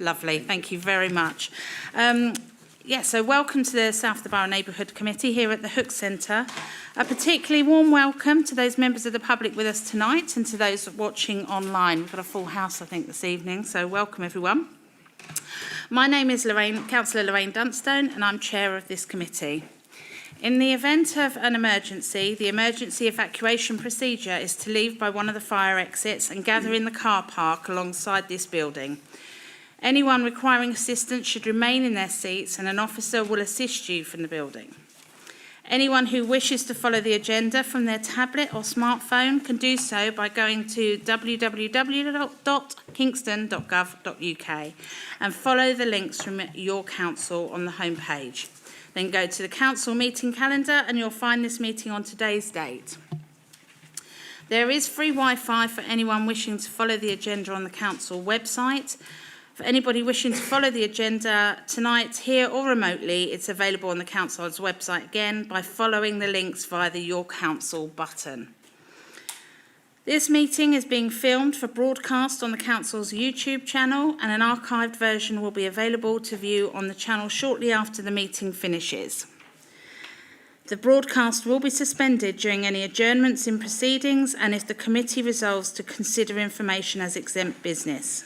Lovely, thank you very much. So welcome to the South of the Borough Neighbourhood Committee here at the Hook Centre. A particularly warm welcome to those members of the public with us tonight and to those watching online. We've got a full house, I think, this evening, so welcome everyone. My name is Councillor Lorraine Dunstone, and I'm chair of this committee. In the event of an emergency, the emergency evacuation procedure is to leave by one of the fire exits and gather in the car park alongside this building. Anyone requiring assistance should remain in their seats and an officer will assist you from the building. Anyone who wishes to follow the agenda from their tablet or smartphone can do so by going to www.kingston.gov.uk and follow the links from your council on the homepage. Then go to the council meeting calendar and you'll find this meeting on today's date. There is free Wi-Fi for anyone wishing to follow the agenda on the council website. For anybody wishing to follow the agenda tonight, here or remotely, it's available on the council's website again by following the links via the Your Council button. This meeting is being filmed for broadcast on the council's YouTube channel, and an archived version will be available to view on the channel shortly after the meeting finishes. The broadcast will be suspended during any adjournments in proceedings and if the committee resolves to consider information as exempt business.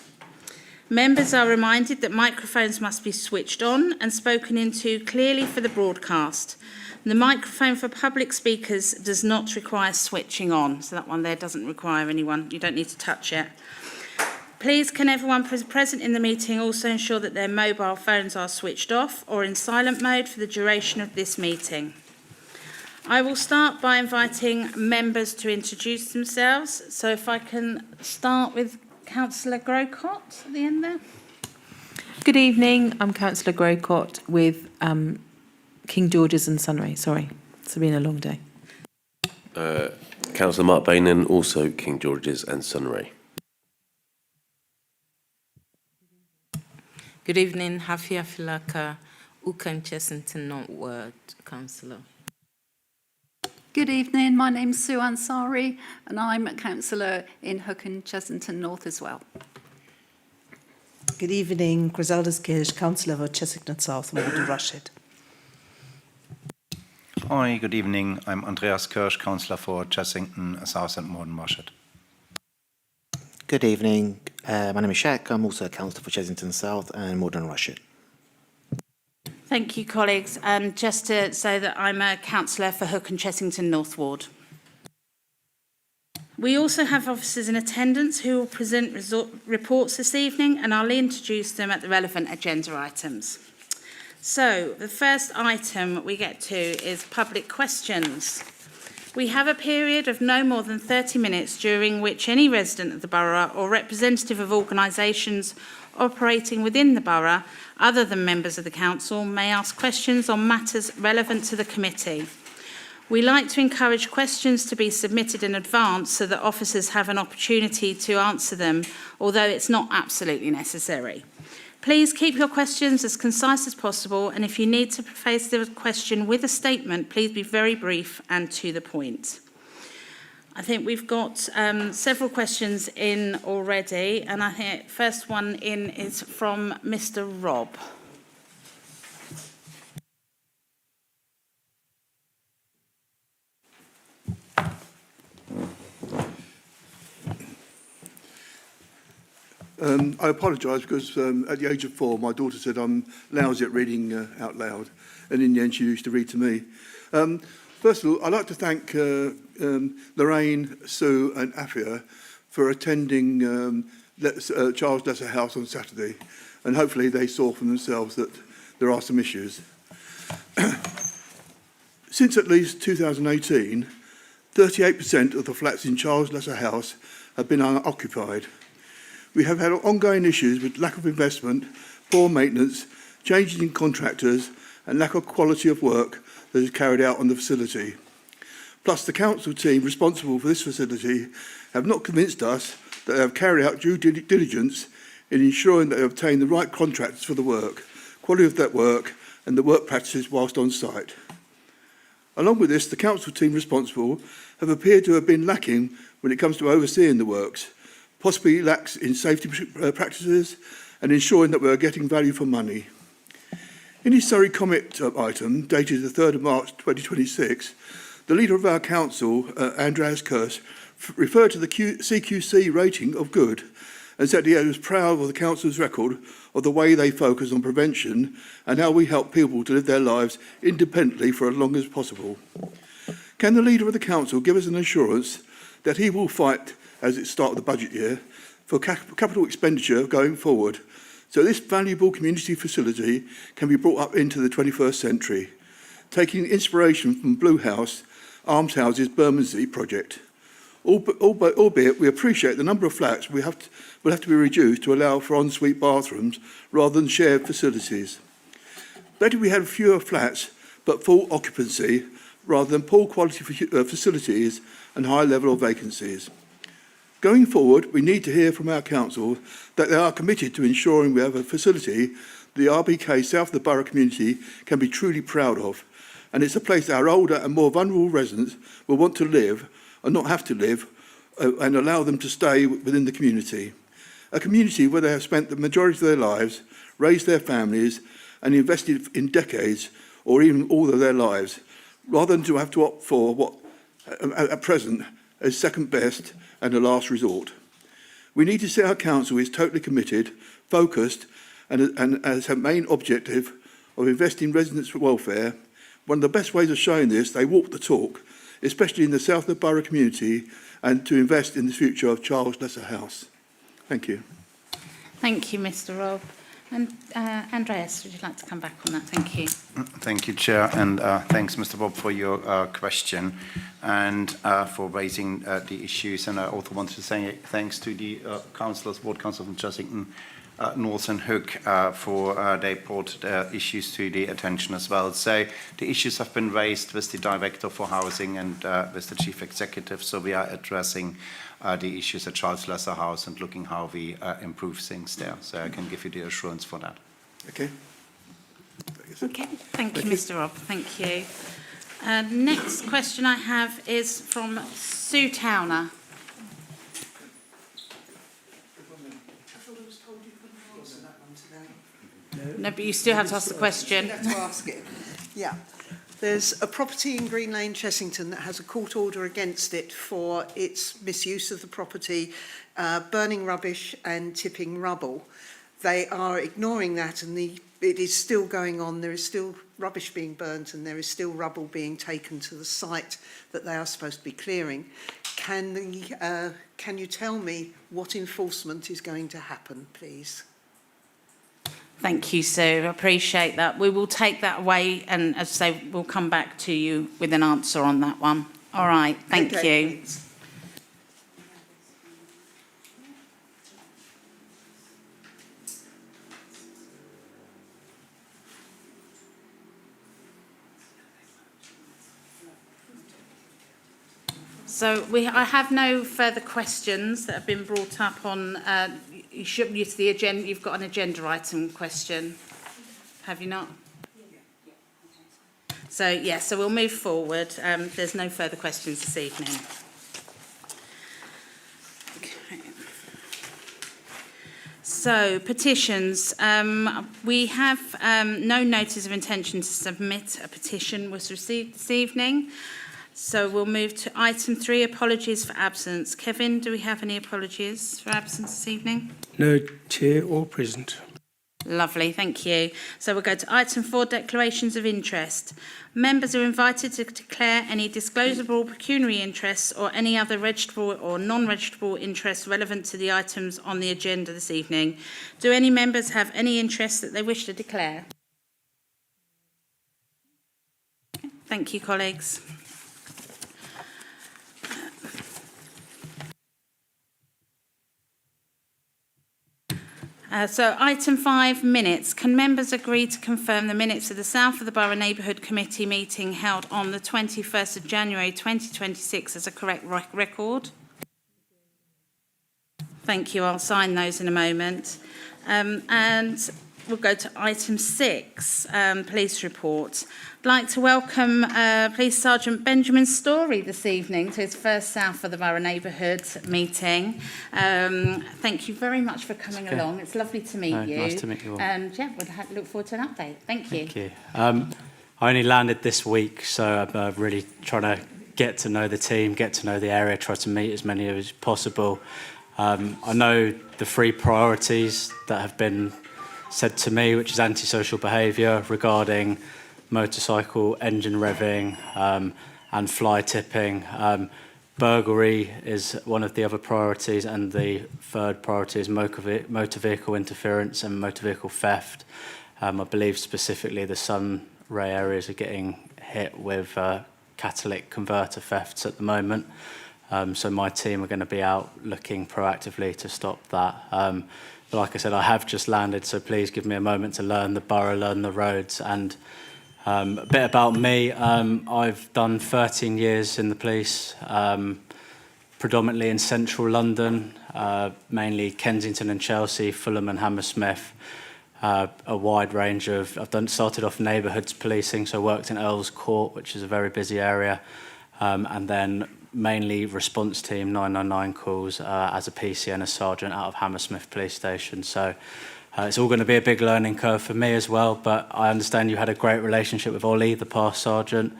Members are reminded that microphones must be switched on and spoken into clearly for the broadcast. The microphone for public speakers does not require switching on, so that one there doesn't require anyone, you don't need to touch it. Please can everyone present in the meeting also ensure that their mobile phones are switched off or in silent mode for the duration of this meeting. I will start by inviting members to introduce themselves, so if I can start with Councillor Grocott at the end there. Good evening, I'm Councillor Grocott with King George's and Sunray. Sorry, it's been a long day. Councillor Mark Bainan, also King George's and Sunray. Good evening, Hafia Filaka, Ukan Chessington Northward, Councillor. Good evening, my name's Sue Ansari and I'm a councillor in Hook and Chessington North as well. Good evening, Griselda's Kirsch, councillor for Chessington South, Morden Rashid. Hi, good evening, I'm Andreas Kirsch, councillor for Chessington South and Morden Rashid. Good evening, my name is Shaq, I'm also a councillor for Chessington South and Morden Rashid. Thank you, colleagues. And just to say that I'm a councillor for Hook and Chessington North Ward. We also have officers in attendance who will present reports this evening, and I'll introduce them at the relevant agenda items. So, the first item we get to is public questions. We have a period of no more than 30 minutes during which any resident of the borough or representative of organisations operating within the borough, other than members of the council, may ask questions on matters relevant to the committee. We like to encourage questions to be submitted in advance so that officers have an opportunity to answer them, although it's not absolutely necessary. Please keep your questions as concise as possible, and if you need to preface the question with a statement, please be very brief and to the point. I think we've got several questions in already, and I think the first one in is from Mr. Rob. I apologise because at the age of 4, my daughter said I'm lousy at reading out loud, and in the end she used to read to me. First of all, I'd like to thank Lorraine, Sue and Afia for attending Charles Lesser House on Saturday, and hopefully they saw for themselves that there are some issues. Since at least 2018, 38% of the flats in Charles Lesser House have been unoccupied. We have had ongoing issues with lack of investment, poor maintenance, changes in contractors and lack of quality of work that is carried out on the facility. Plus, the council team responsible for this facility have not convinced us that they have carried out due diligence in ensuring that they obtain the right contractors for the work, quality of that work and the work practices whilst on site. Along with this, the council team responsible have appeared to have been lacking when it comes to overseeing the works, possibly lacks in safety practices and ensuring that we are getting value for money. In his Surrey comment item, dated the 3rd of March 2026, the leader of our council, Andreas Kirsch, referred to the CQC rating of good and said he was proud of the council's record of the way they focus on prevention and how we help people to live their lives independently for as long as possible. Can the leader of the council give us an assurance that he will fight, as it starts the budget year, for capital expenditure going forward, so this valuable community facility can be brought up into the 21st century, taking inspiration from Blue House, Almshouse's Bermondsey project? Albeit we appreciate the number of flats will have to be reduced to allow for ensuite bathrooms rather than shared facilities. Better we have fewer flats but full occupancy rather than poor quality facilities and high level of vacancies. Going forward, we need to hear from our council that they are committed to ensuring we have a facility the RBK South of the Borough community can be truly proud of, and it's a place that our older and more vulnerable residents will want to live and not have to live, and allow them to stay within the community. A community where they have spent the majority of their lives, raised their families, and invested in decades or even all of their lives, rather than to have to opt for what at present is second best and a last resort. We need to see our council is totally committed, focused, and as a main objective of investing in residents' welfare. One of the best ways of showing this, they walk the talk, especially in the South of the Borough community, and to invest in the future of Charles Lesser House. Thank you. Thank you, Mr. Robb. And Andreas, would you like to come back on that? Thank you. Thank you, Chair, and thanks, Mr. Bob, for your question and for raising the issues. And I also want to say thanks to the councillors, ward councillors from Chessington North and Hook for they brought the issues to the attention as well. So the issues have been raised with the Director for Housing and with the Chief Executive. So we are addressing the issues at Charles Lesser House and looking how we improve things there. So I can give you the assurance for that. Okay. Okay, thank you, Mr. Robb. Thank you. Next question I have is from Sue Towner. No, but you still have to ask the question. You have to ask it. Yeah. There's a property in Green Lane, Chessington, that has a court order against it for its misuse of the property, burning rubbish and tipping rubble. They are ignoring that, and it is still going on. There is still rubbish being burnt, and there is still rubble being taken to the site that they are supposed to be clearing. Can you tell me what enforcement is going to happen, please? Thank you, Sue. I appreciate that. We will take that away, and as I say, we'll come back to you with an answer on that one. All right, thank you. Thanks. So I have no further questions that have been brought up on. You should use the agenda. You've got an agenda item question, have you not? So yes, so we'll move forward. There's no further questions this evening. Okay. So petitions. We have no notice of intention to submit a petition was received this evening. So we'll move to item 3, apologies for absence. Kevin, do we have any apologies for absence this evening? No, Chair, all present. Lovely, thank you. So we'll go to item 4, declarations of interest. Members are invited to declare any disclosable pecuniary interests or any other registrable or non-registrable interests relevant to the items on the agenda this evening. Do any members have any interests that they wish to declare? Thank you, colleagues. So item 5, minutes. Can members agree to confirm the minutes of the South of the Borough Neighbourhood Committee meeting held on the 21st of January 2026 as a correct record? Thank you. I'll sign those in a moment. And we'll go to item 6, police report. I'd like to welcome Police Sergeant Benjamin Story this evening to his first South of the Borough Neighbourhood meeting. Thank you very much for coming along. It's lovely to meet you. Nice to meet you all. And yeah, we'll look forward to an update. Thank you. Thank you. I only landed this week, so I'm really trying to get to know the team, get to know the area, try to meet as many as possible. I know the 3 priorities that have been said to me, which is antisocial behaviour regarding motorcycle engine revving and fly tipping. Burglary is one of the other priorities, and the 3rd priority is motor vehicle interference and motor vehicle theft. I believe specifically the Sunray areas are getting hit with catalytic converter thefts at the moment. So my team are going to be out looking proactively to stop that. But like I said, I have just landed, so please give me a moment to learn the borough, learn the roads. And a bit about me, I've done 13 years in the police, predominantly in central London, mainly Kensington and Chelsea, Fulham and Hammersmith. A wide range of, started off neighbourhoods policing, so worked in Earl's Court, which is a very busy area, and then mainly response team 999 calls as a PC and a sergeant out of Hammersmith Police Station. So it's all going to be a big learning curve for me as well, but I understand you had a great relationship with Ollie, the past sergeant,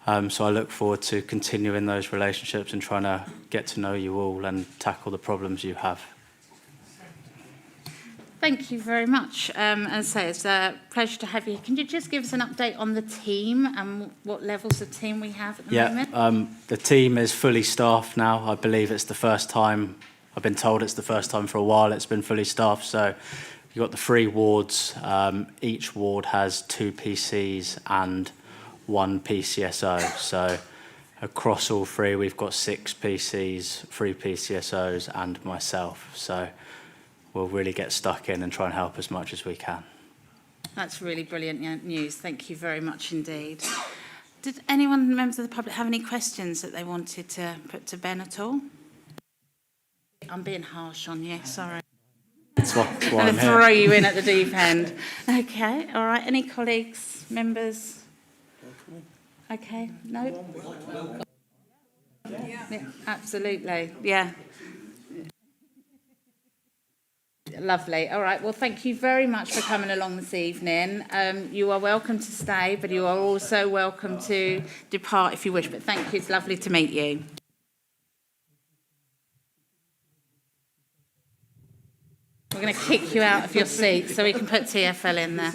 so I look forward to continuing those relationships and trying to get to know you all and tackle the problems you have. Thank you very much. And so it's a pleasure to have you. Can you just give us an update on the team and what levels of team we have at the moment? The team is fully staffed now. I believe it's the first time, I've been told it's the first time for a while it's been fully staffed. So you've got the 3 wards. Each ward has 2 PCs and 1 PCSO. So across all 3, we've got 6 PCs, 3 PCSOs and myself. So we'll really get stuck in and try and help as much as we can. That's really brilliant news. Thank you very much indeed. Did anyone, members of the public, have any questions that they wanted to put to Ben at all? I'm being harsh on you, sorry. That's why I'm going I'm to here. throw you in at the deep end. Okay, all right. Any colleagues, members? Okay, no? Yeah, absolutely, yeah. Lovely. All right. Well, thank you very much for coming along this evening. You are welcome to stay, but you are also welcome to depart if you wish. But thank you. It's lovely to meet you. We're going to kick you out of your seat so we can put TFL in there.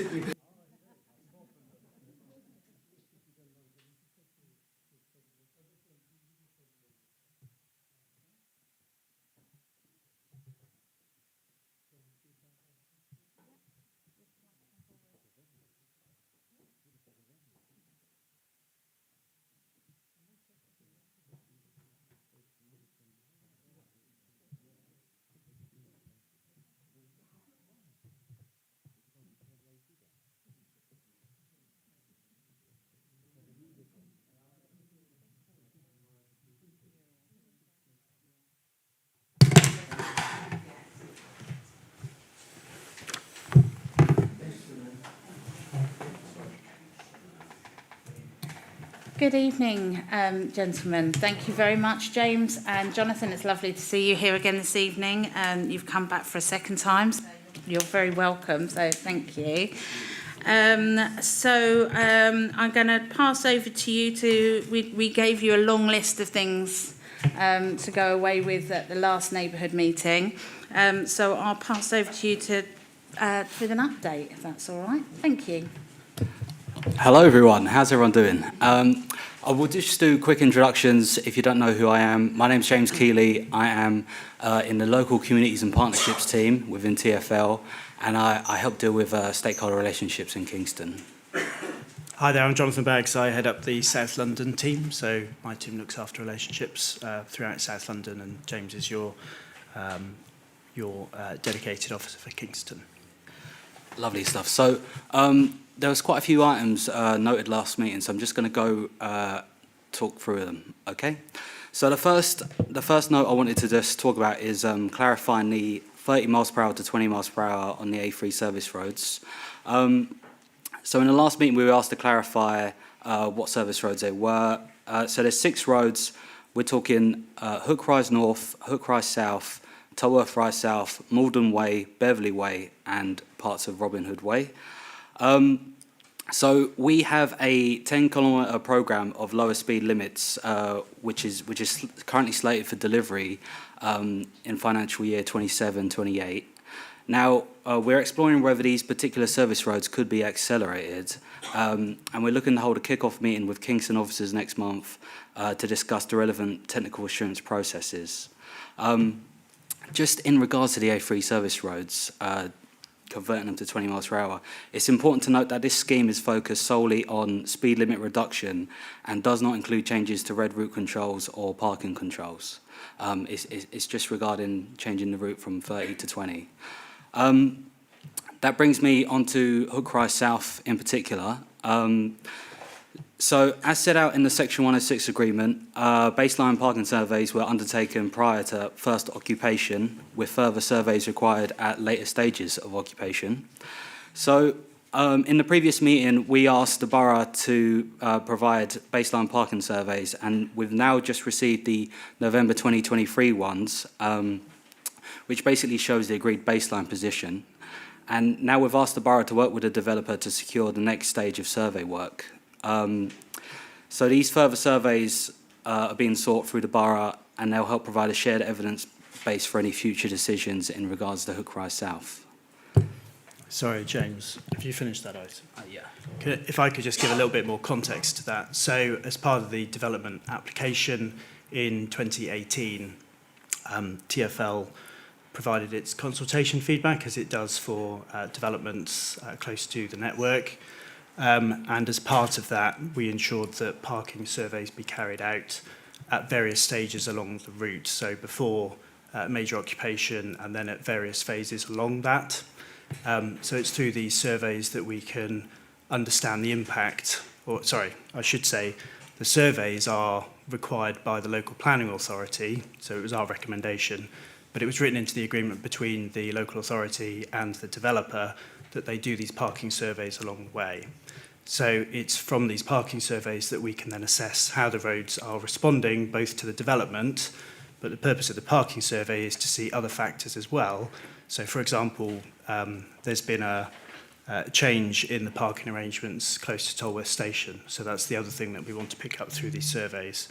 Good evening, gentlemen. Thank you very much, James and Jonathan. It's lovely to see you here again this evening. You've come back for a second time. So you're very welcome, so thank you. I'm going to pass over to you we gave you a long list of things to go away with at the last neighbourhood meeting. So I'll pass over to you with an update, if that's all right. Thank you. Hello everyone, how's everyone doing? I will just do quick introductions if you don't know who I am. My name's James Keeley. I am in the local communities and partnerships team within TFL, and I help deal with stakeholder relationships in Kingston. Hi there, I'm Jonathan Baggs. I head up the South London team, so my team looks after relationships throughout South London, and James is your dedicated officer for Kingston. Lovely stuff. So there was quite a few items noted last meeting, so I'm just going to go talk through them. Okay. So the first note I wanted to just talk about is clarifying the 30 miles per hour to 20 miles per hour on the A3 service roads. So in the last meeting, we were asked to clarify what service roads they were. So there's 6 roads. We're talking Hook Rise North, Hook Rise South, Tolworth Rise South, Malden Way, Beverley Way, and parts of Robin Hood Way. So we have a 10-kilometre programme of lower speed limits, which is currently slated for delivery in financial year 27-28. Now, we're exploring whether these particular service roads could be accelerated, and we're looking to hold a kick-off meeting with Kingston officers next month to discuss the relevant technical assurance processes. Just in regards to the A3 service roads, converting them to 20 miles per hour, it's important to note that this scheme is focused solely on speed limit reduction and does not include changes to red route controls or parking controls. It's just regarding changing the route from 30 to 20. That brings me on to Hook Rise South in particular. So, as set out in the Section 106 agreement, baseline parking surveys were undertaken prior to first occupation, with further surveys required at later stages of occupation. So, in the previous meeting, we asked the Borough to provide baseline parking surveys, and we've now just received the November 2023 ones, which basically shows the agreed baseline position. And now we've asked the Borough to work with the developer to secure the next stage of survey work. So these further surveys are being sought through the Borough, and they'll help provide a shared evidence base for any future decisions in regards to Hook Rise South. Sorry, James, have you finished that item? Yeah. If I could just give a little bit more context to that. So as part of the development application in 2018, TfL provided its consultation feedback, as it does for developments close to the network. And as part of that, we ensured that parking surveys be carried out at various stages along the route, so before major occupation and then at various phases along that. So it's through these surveys that we can understand the impact, or sorry, I should say, the surveys are required by the local planning authority, so it was our recommendation, but it was written into the agreement between the local authority and the developer that they do these parking surveys along the way. So it's from these parking surveys that we can then assess how the roads are responding both to the development, but the purpose of the parking survey is to see other factors as well. So for example, there's been a change in the parking arrangements close to Tolworth Station. So that's the other thing that we want to pick up through these surveys.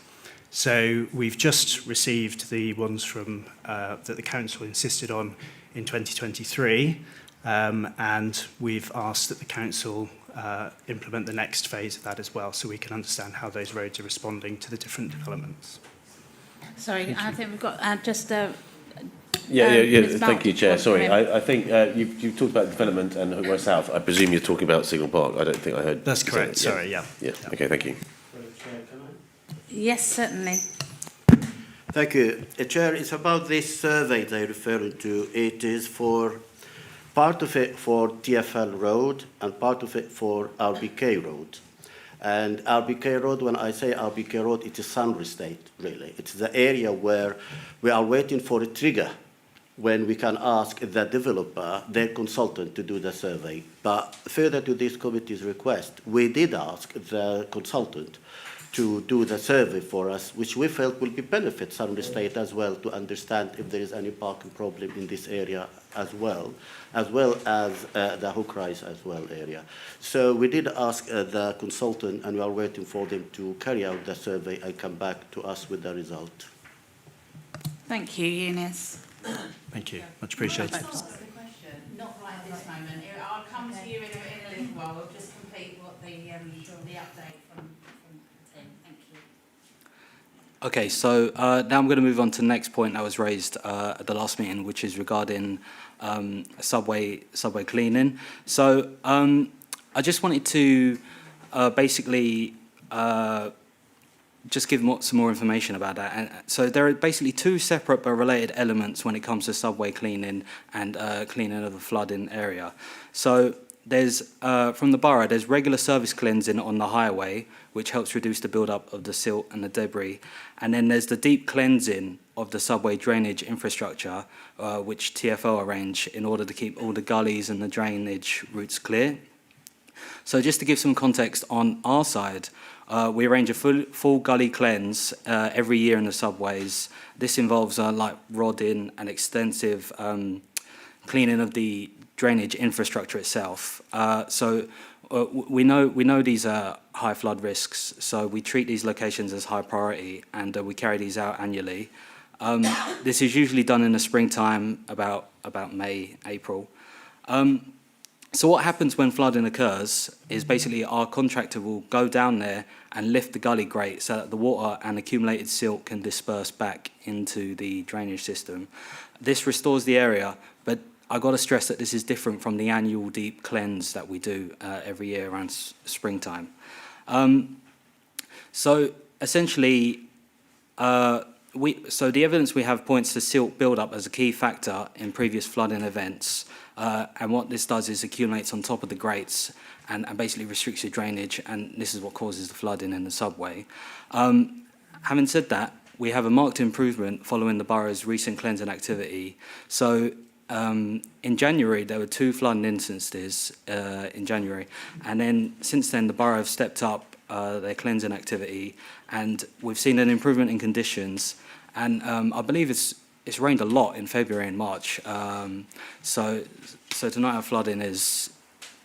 So we've just received the ones from that the council insisted on in 2023, and we've asked that the council implement the next phase of that as well, so we can understand how those roads are responding to the different developments. Sorry, I think we've got just Thank you, Chair. Sorry, I think you've talked about development and Hook Rise South. I presume you're talking about Signal Park. I don't think I heard. That's correct. Sorry, yeah. Okay, thank you. Yes, certainly. Thank you. Chair, it's about this survey they referred to. It is for part of it for TfL Road and part of it for RBK Road. And RBK Road, when I say RBK Road, it is Sunray State, really. It's the area where we are waiting for a trigger when we can ask the developer, their consultant, to do the survey. But further to this committee's request, we did ask the consultant to do the survey for us, which we felt will be benefit Sunday State as well, to understand if there is any parking problem in this area as well as the Hook Rise as well area. So we did ask the consultant, and we are waiting for them to carry out the survey and come back to us with the result. Thank you, Eunice. Thank you, much appreciated. Not right at this moment. I'll come to you in a little while. We'll just complete what the update from the team. Thank you. Okay, so now I'm going to move on to the next point that was raised at the last meeting, which is regarding subway cleaning. So I just wanted to basically just give some more information about that. And so there are basically two separate but related elements when it comes to subway cleaning and cleaning of the flooding area. So there's, from the borough, there's regular service cleansing on the highway, which helps reduce the build-up of the silt and the debris. And then there's the deep cleansing of the subway drainage infrastructure, which TfL arrange in order to keep all the gullies and the drainage routes clear. So just to give some context on our side, we arrange a full gully cleanse every year in the subways. This involves like rodding and extensive cleaning of the drainage infrastructure itself. We know these are high flood risks, so we treat these locations as high priority, and we carry these out annually. This is usually done in the springtime, about May, April. So what happens when flooding occurs is basically our contractor will go down there and lift the gully grate so that the water and accumulated silt can disperse back into the drainage system. This restores the area, but I've got to stress that this is different from the annual deep cleanse that we do every year around springtime. So essentially, so the evidence we have points to silt buildup as a key factor in previous flooding events. And what this does is accumulates on top of the grates and basically restricts your drainage, and this is what causes the flooding in the subway. Having said that, we have a marked improvement following the borough's recent cleansing activity. So in January, there were 2 flooding instances in January, and then since then the borough have stepped up their cleansing activity, and we've seen an improvement in conditions, and I believe it's rained a lot in February and March, so to not have flooding is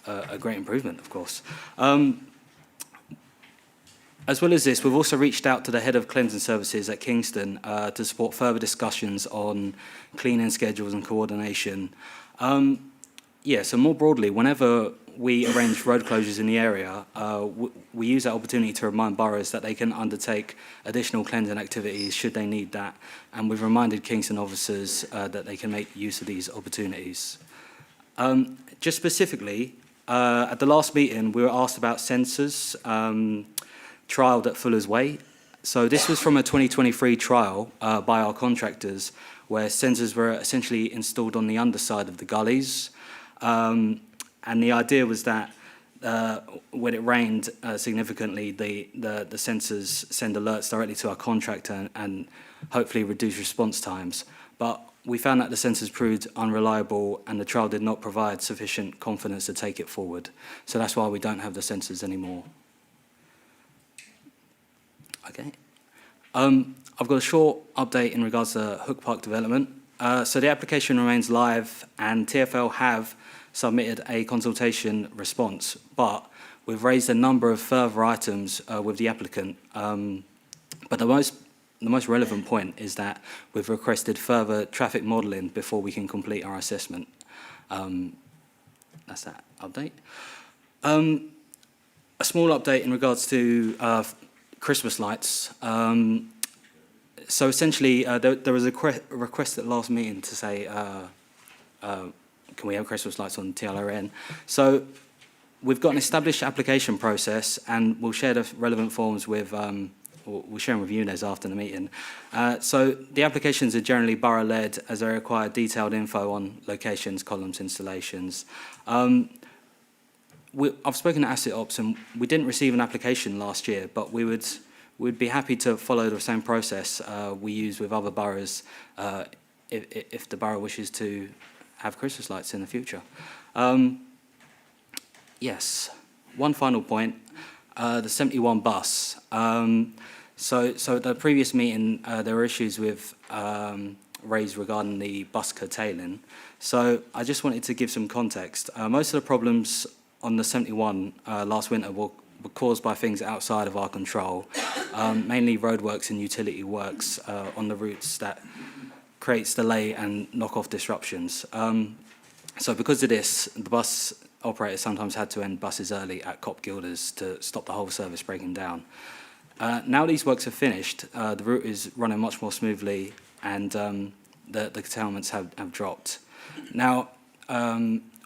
a great improvement, of course. As well as this, we've also reached out to the head of cleansing services at Kingston to support further discussions on cleaning schedules and coordination. So more broadly, whenever we arrange road closures in the area, we use that opportunity to remind boroughs that they can undertake additional cleansing activities should they need that, and we've reminded Kingston officers that they can make use of these opportunities. Just specifically, at the last meeting, we were asked about sensors trialled at Fuller's Way. So this was from a 2023 trial by our contractors, where sensors were essentially installed on the underside of the gullies. And the idea was that when it rained significantly, the sensors send alerts directly to our contractor and hopefully reduce response times. But we found that the sensors proved unreliable and the trial did not provide sufficient confidence to take it forward. So that's why we don't have the sensors anymore. Okay. I've got a short update in regards to Hook Park development. So the application remains live and TfL have submitted a consultation response, but we've raised a number of further items with the applicant. But the most relevant point is that we've requested further traffic modelling before we can complete our assessment. That's that update. A small update in regards to Christmas lights. So essentially, there was a request at last meeting to say, can we have Christmas lights on TLRN? So we've got an established application process, and we'll share the relevant forms with, we'll share them with UNES after the meeting. So the applications are generally borough-led, as they require detailed info on locations, columns, installations. I've spoken to Asset Ops, and we didn't receive an application last year, but we'd be happy to follow the same process we use with other boroughs if the borough wishes to have Christmas lights in the future. Yes, one final point, the 71 bus. So at the previous meeting, there were issues with raised regarding the bus curtailing. So I just wanted to give some context. Most of the problems on the 71 last winter were caused by things outside of our control, mainly roadworks and utility works on the routes that creates delay and knock-off disruptions. So because of this, the bus operators sometimes had to end buses early at Cop Guilders to stop the whole service breaking down. Now these works are finished, the route is running much more smoothly, and the curtailments have dropped. Now,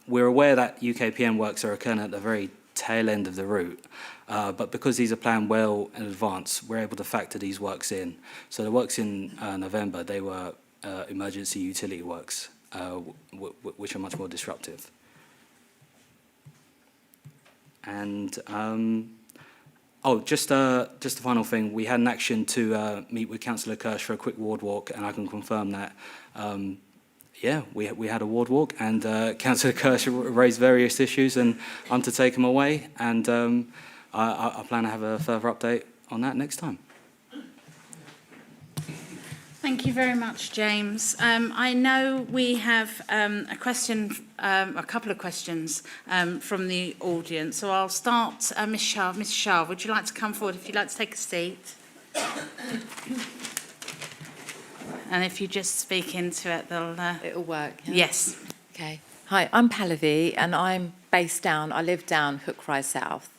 we're aware that UKPN works are occurring at the very tail end of the route, but because these are planned well in advance, we're able to factor these works in. So the works in November, they were emergency utility works, which are much more disruptive. Oh, just a final thing. We had an action to meet with Councillor Kirsch for a quick ward walk, and I can confirm that. Yeah, we had a ward walk, and Councillor Kirsch raised various issues, and I'm to take them away, and I plan to have a further update on that next time. Thank you very much, James. I know we have a couple of questions from the audience. So I'll start, Ms. Shah. Ms. Shah, would you like to come forward if you'd like to take a seat? And if you just speak into it, it'll work. Yeah? Yes. Okay. Hi, I'm Pallavi, and I live down Hook Rise South.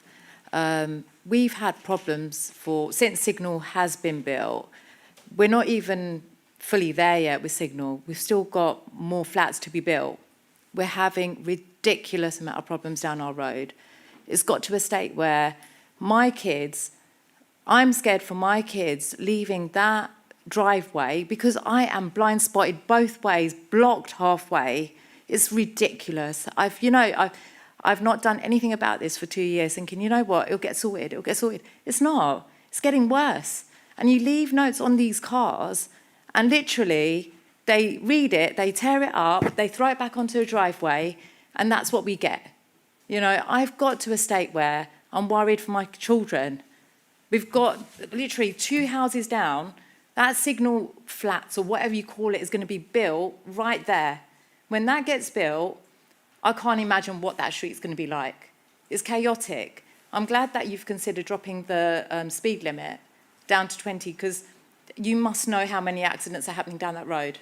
We've had problems since Signal has been built. We're not even fully there yet with Signal. We've still got more flats to be built. We're having ridiculous amount of problems down our road. It's got to a state where I'm scared for my kids leaving that driveway because I am blind spotted both ways, blocked halfway. It's ridiculous. I've not done anything about this for 2 years, thinking, you know what, it'll get sorted. It's not. It's getting worse. And you leave notes on these cars, and literally they read it, they tear it up, they throw it back onto a driveway, and that's what we get. I've got to a state where I'm worried for my children. We've got literally 2 houses down. That Signal flats, or whatever you call it, is going to be built right there. When that gets built, I can't imagine what that street's going to be like. It's chaotic. I'm glad that you've considered dropping the speed limit down to 20, because you must know how many accidents are happening down that road.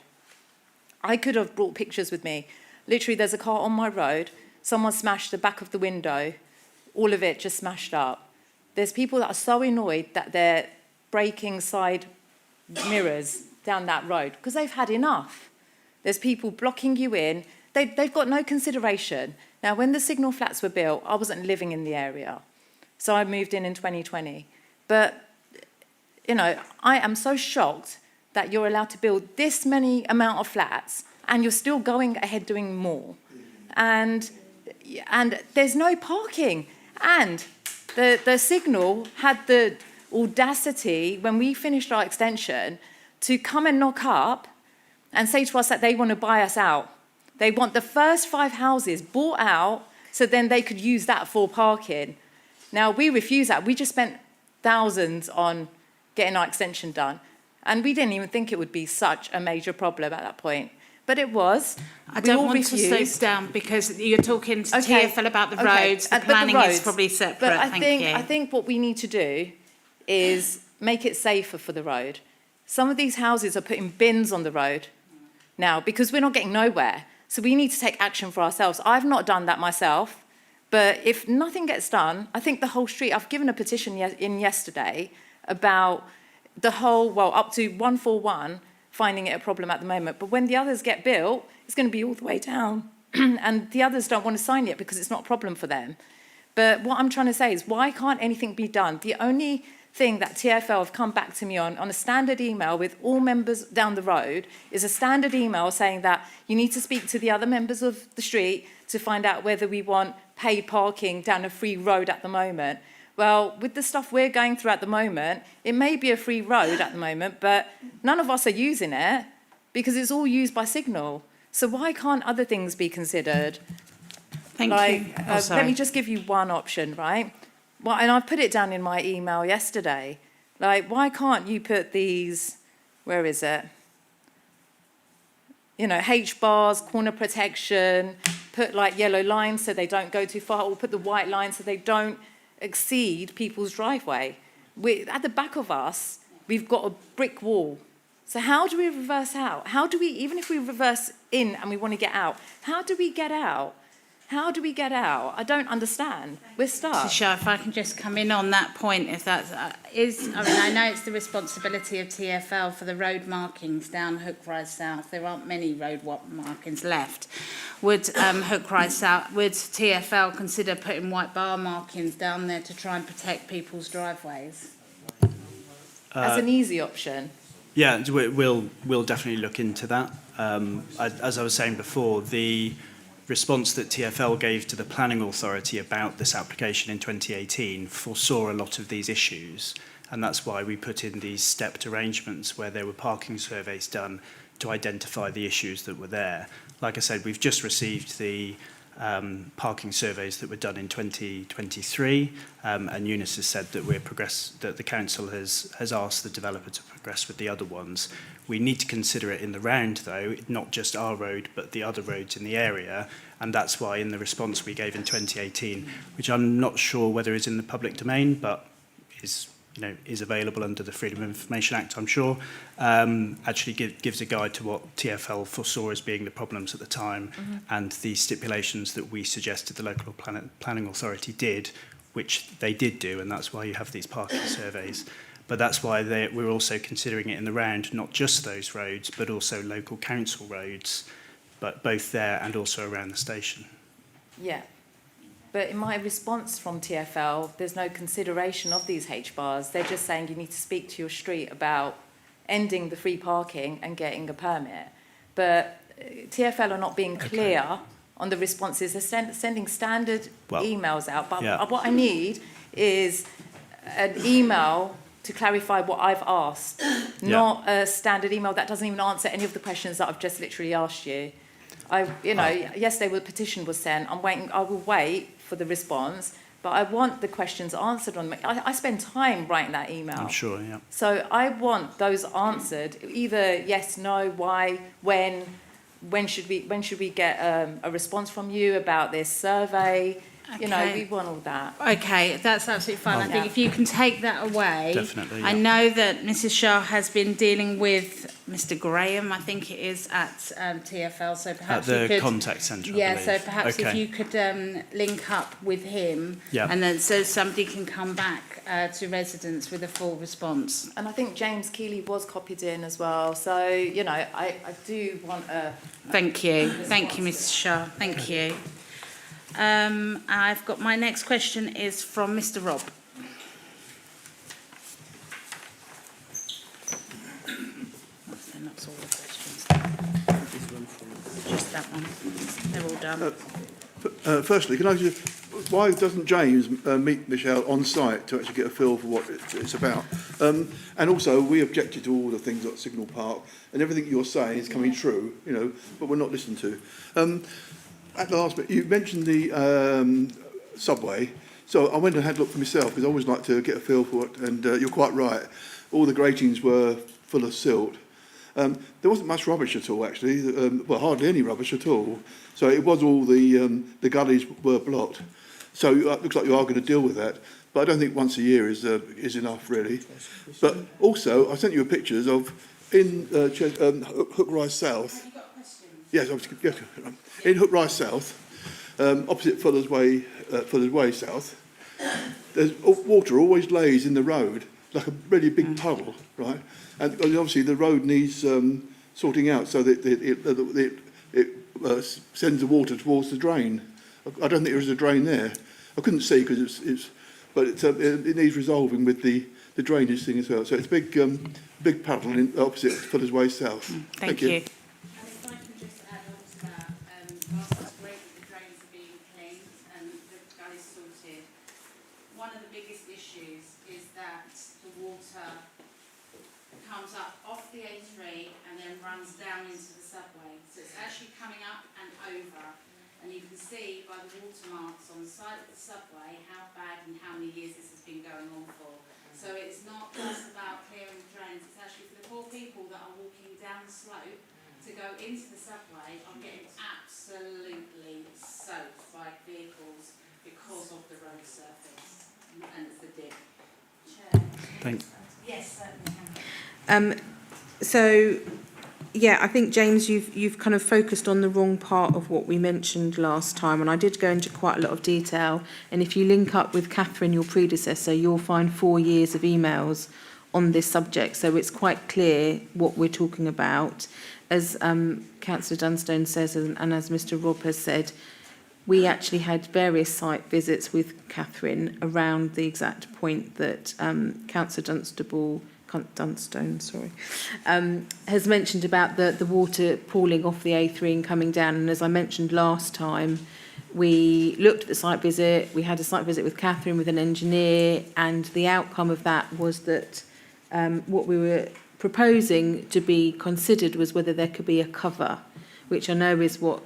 I could have brought pictures with me. Literally, there's a car on my road, someone smashed the back of the window, all of it just smashed up. There's people that are so annoyed that they're breaking side mirrors down that road because they've had enough. There's people blocking you in. They've got no consideration. Now, when the Signal flats were built, I wasn't living in the area, so I moved in 2020. But I am so shocked that you're allowed to build this many amount of flats and you're still going ahead doing more. And there's no parking. And the Signal had the audacity, when we finished our extension, to come and knock up and say to us that they want to buy us out. They want the first 5 houses bought out so then they could use that for parking. Now, we refuse that. We just spent thousands on getting our extension done. And we didn't even think it would be such a major problem at that point. But it was. I don't want to slow down because you're talking to TfL about the roads. The planning is probably separate. But I think what we need to do is make it safer for the road. Some of these houses are putting bins on the road now because we're not getting nowhere. So we need to take action for ourselves. I've not done that myself. But if nothing gets done, I think the whole street, I've given a petition in yesterday about the whole, up to 141, finding it a problem at the moment. But when the others get built, it's going to be all the way down. And the others don't want to sign it because it's not a problem for them. But what I'm trying to say is, why can't anything be done? The only thing that TfL have come back to me on a standard email with all members down the road is a standard email saying that you need to speak to the other members of the street to find out whether we want paid parking down a free road at the moment. Well, with the stuff we're going through at the moment, it may be a free road at the moment, but none of us are using it because it's all used by Signal. So why can't other things be considered? Thank you. Let me just give you one option, right? Well, and I put it down in my email yesterday. Why can't you put these, where is it? H-bars, corner protection, put yellow lines so they don't go too far, or put the white lines so they don't exceed people's driveway. At the back of us, we've got a brick wall. So how do we reverse out? Even if we reverse in and we want to get out, how do we get out? How do we get out? I don't understand. We're stuck. Shah, if I can just come in on that point, if that I know it's the responsibility of TfL for the road markings down Hook Rise South. There aren't many road markings left. Would TfL consider putting white bar markings down there to try and protect people's driveways? As an easy option. Yeah, we'll definitely look into that. As I was saying before, response that TfL gave to the planning authority about this application in 2018 foresaw a lot of these issues, and that's why we put in these stepped arrangements where there were parking surveys done to identify the issues that were there. Like I said, we've just received the parking surveys that were done in 2023, and Eunice has said that that the council has asked the developer to progress with the other ones. We need to consider it in the round, though, not just our road, but the other roads in the area, and that's why in the response we gave in 2018, which I'm not sure whether is in the public domain, but is available under the Freedom of Information Act, I'm sure, actually gives a guide to what TfL foresaw as being the problems at the time, and the stipulations that we suggested the local planning authority did, which they did do, and that's why you have these parking surveys. But that's why we're also considering it in the round, not just those roads, but also local council roads, but both there and also around the station. Yeah. But in my response from TfL, there's no consideration of these H-bars. They're just saying you need to speak to your street about ending the free parking and getting a permit. But TfL are not being clear on the responses. They're sending standard emails out. But what I need is an email to clarify what I've asked, not a standard email that doesn't even answer any of the questions that I've just literally asked you. Yesterday the petition was sent. I will wait for the response, but I want the questions answered on me. I spend time writing that email. I'm sure, yeah. So I want those answered, either yes, no, why, when should we get a response from you about this survey? Okay. We want all that. Okay, that's absolutely fine. I think if you can take that away. Definitely, I know that Mrs. Shah has been dealing with Mr. Graham, I think it is, at TfL, so perhaps at you the could... contact centre, I Yeah, believe. so perhaps Okay. if you could link up with him, and then so somebody can come back to residents with a full response. And I think James Keeley was copied in as well. So, I do want a... Thank you. Thank you, Mrs. Shah. Thank you. I've got my next question is from Mr. Robb. That's all the questions. Just that one. They're all done. Firstly, can I just, why doesn't James meet Michelle on site to actually get a feel for what it's about? And also, we objected to all the things at Signal Park, and everything you're saying is coming true, but we're not listened to. At the last bit, you mentioned the subway, so I went and had a look for myself, because I always like to get a feel for it, and you're quite right. All the gratings were full of silt. There wasn't much rubbish at all, actually, hardly any rubbish at all. So it was all the gullies were blocked. So it looks like you are going to deal with that. But I don't think once a year is enough, really. But also, I sent you pictures of, in Hook Rise South. Have you got questions? Yes, in Hook Rise South, opposite Fuller's Way South, there's water always lays in the road, like a really big puddle, right? And obviously the road needs sorting out so that it sends the water towards the drain. I don't think there is a drain there. I couldn't see because it needs resolving with the drainage thing as well. So it's a big puddle in opposite Fuller's Way South. Thank you. And if I can just add on to that, whilst it's great that the drains are being cleaned and the gullies sorted, one of the biggest issues is that the water comes up off the A3 and then runs down into the subway. So it's actually coming up and over. And you can see by the watermarks on the side of the subway how bad and how many years this has been going on for. So it's not just about clearing the drains, it's actually for the poor people that are walking down the slope to go into the subway are getting absolutely soaked by vehicles because of the road surface and it's the dip. Chair. Thanks. Yes, certainly. So, yeah, I think, James, you've kind of focused on the wrong part of what we mentioned last time, and I did go into quite a lot of detail. And if you link up with Catherine, your predecessor, you'll find 4 years of emails on this subject. So it's quite clear what we're talking about. As Councillor Dunstone says, and as Mr. Robb has said, we actually had various site visits with Catherine around the exact point that Councillor Dunstable Dunstone, sorry, has mentioned about the water pooling off the A3 and coming down. And as I mentioned last time, we looked at the site visit, we had a site visit with Catherine, with an engineer, and the outcome of that was that what we were proposing to be considered was whether there could be a cover, which I know is what